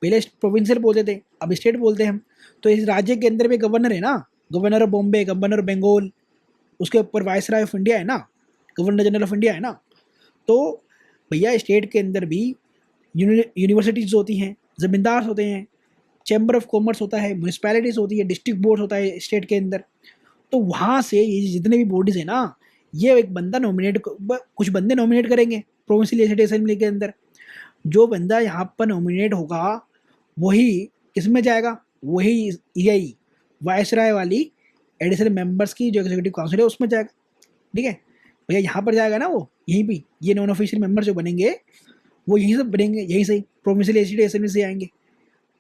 पहले प्रोविंशियल बोलते थे, अब स्टेट बोलते हैं हम। तो इस राज्य के अंदर भी गवर्नर है ना, governor of Bombay, governor of Bengal, उसके ऊपर वाइसराय ऑफ इंडिया है ना, गवर्नर जनरल ऑफ इंडिया है ना। तो भैया स्टेट के अंदर भी यूनिवर्सिटीज़ होती हैं, ज़मींदार होते हैं, चैम्बर ऑफ कॉमर्स होता है, म्यूनसिपैलिटीज़ होती है, डिस्ट्रिक्ट बोर्ड होता है स्टेट के अंदर। तो वहाँ से ये जितने भी बॉडीज़ है ना, ये एक बंदा कुछ बंदे नॉमिनेट करेंगे प्रोविंशियल लेजिस्लेटिव असेंबली के अंदर, जो बंदा यहाँ पर नॉमिनेट होगा वही किस में जाएगा, वही यही वायसराय वाली एडिशनल मेंबर्स की जो एग्जीक्यूटिव काउंसिल है उसमें जाएगा। ठीक है भैया, यहाँ पर जाएगा ना वो, यहीं भी ये नॉन ऑफिशियल मेंबर जो बनेंगे वो यहीं से बनेंगे, यहीं से प्रोविंशियल एसडी असेंबली से आएंगे।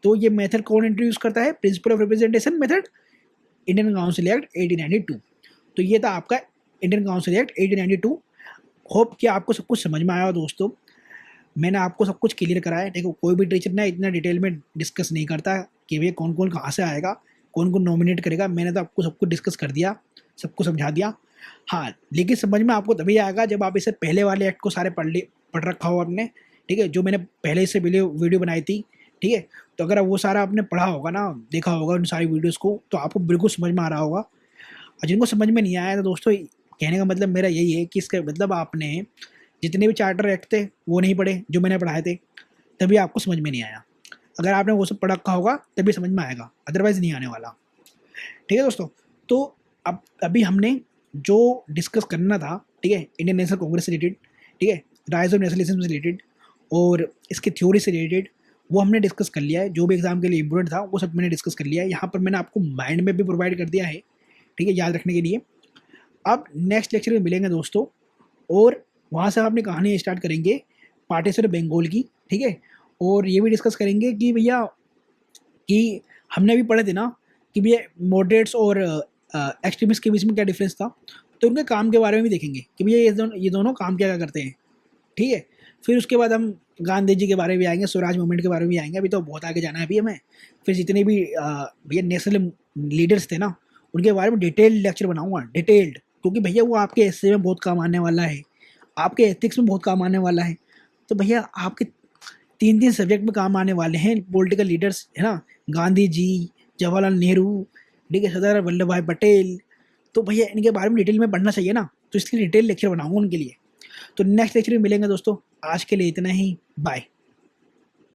तो ये मेथड कौन इंट्रोड्यूस करता है, principle of representation method, Indian council act 1892। तो ये था आपका इंडियन काउंसिल एक्ट 1892। होप कि आपको सब कुछ समझ में आया हो दोस्तों। मैंने आपको सब कुछ क्लियर कराया है। देखो कोई भी टीचर ना इतना डिटेल में डिस्कस नहीं करता कि भैया कौन कौन कहाँ से आएगा, कौन कौन नॉमिनेट करेगा। मैंने तो आपको सब कुछ डिस्कस कर दिया, सबको समझा दिया। हाँ, लेकिन समझ में आपको तभी आएगा जब आप इसे पहले वाले एक्ट को सारे पढ़ रखा हो आपने। ठीक है, जो मैंने पहले से वीडियो बनाई थी। ठीक है, तो अगर वो सारा आपने पढ़ा होगा ना, देखा होगा उन सारी वीडियोस को, तो आपको बिल्कुल समझ में आ रहा होगा। और जिनको समझ में नहीं आया तो दोस्तों कहने का मतलब मेरा यही है कि इसका मतलब आपने जितने भी चार्टर एक्ट थे वो नहीं पढ़े जो मैंने पढ़ाए थे, तभी आपको समझ में नहीं आया। अगर आपने वो सब पढ़ रखा होगा तभी समझ में आएगा, अदरवाइज़ नहीं आने वाला। ठीक है दोस्तों, तो अब अभी हमने जो डिस्कस करना था, ठीक है, इंडियन नेशनल कांग्रेस से रिलेटेड, ठीक है, राइज ऑफ नेशनलिज्म से रिलेटेड और इसकी थ्योरी से रिलेटेड, वो हमने डिस्कस कर लिया है। जो भी एग्जाम के लिए इंपॉर्टेंट था वो सब मैंने डिस्कस कर लिया है। यहाँ पर मैंने आपको माइंड मैप भी प्रोवाइड कर दिया है, ठीक है, याद रखने के लिए। अब नेक्स्ट लेक्चर में मिलेंगे दोस्तों, और वहाँ से हम अपनी कहानी स्टार्ट करेंगे पार्टीशन ऑफ बंगाल की। ठीक है, और ये भी डिस्कस करेंगे कि भैया कि हमने भी पढ़े थे ना कि भैया मॉडरेट्स और एक्सट्रीमिस्ट के बीच में क्या डिफरेंस था, तो उनके काम के बारे में भी देखेंगे कि भैया ये दोनों काम क्या क्या करते हैं। ठीक है, फिर उसके बाद हम गांधी जी के बारे में भी आएंगे, स्वराज मूवमेंट के बारे में भी आएंगे। अभी तो बहुत आगे जाना है अभी हमें। फिर जितने भी भैया नेशनल लीडर्स थे ना, उनके बारे में डिटेल्ड लेक्चर बनाऊंगा, डिटेल्ड, क्योंकि भैया वो आपके एस्से में बहुत काम आने वाला है, आपके एथिक्स में बहुत काम आने वाला है। तो भैया आपके 3 सब्जेक्ट में काम आने वाले हैं पॉलिटिकल लीडर्स, है ना, गांधी जी, जवाहरलाल नेहरू, ठीक है, सरदार वल्लभ भाई पटेल। तो भैया इनके बारे में डिटेल में पढ़ना चाहिए ना, तो इसलिए डिटेल लेक्चर बनाऊंगा उनके लिए। तो नेक्स्ट लेक्चर में मिलेंगे दोस्तों। आज के लिए इतना ही, बाय।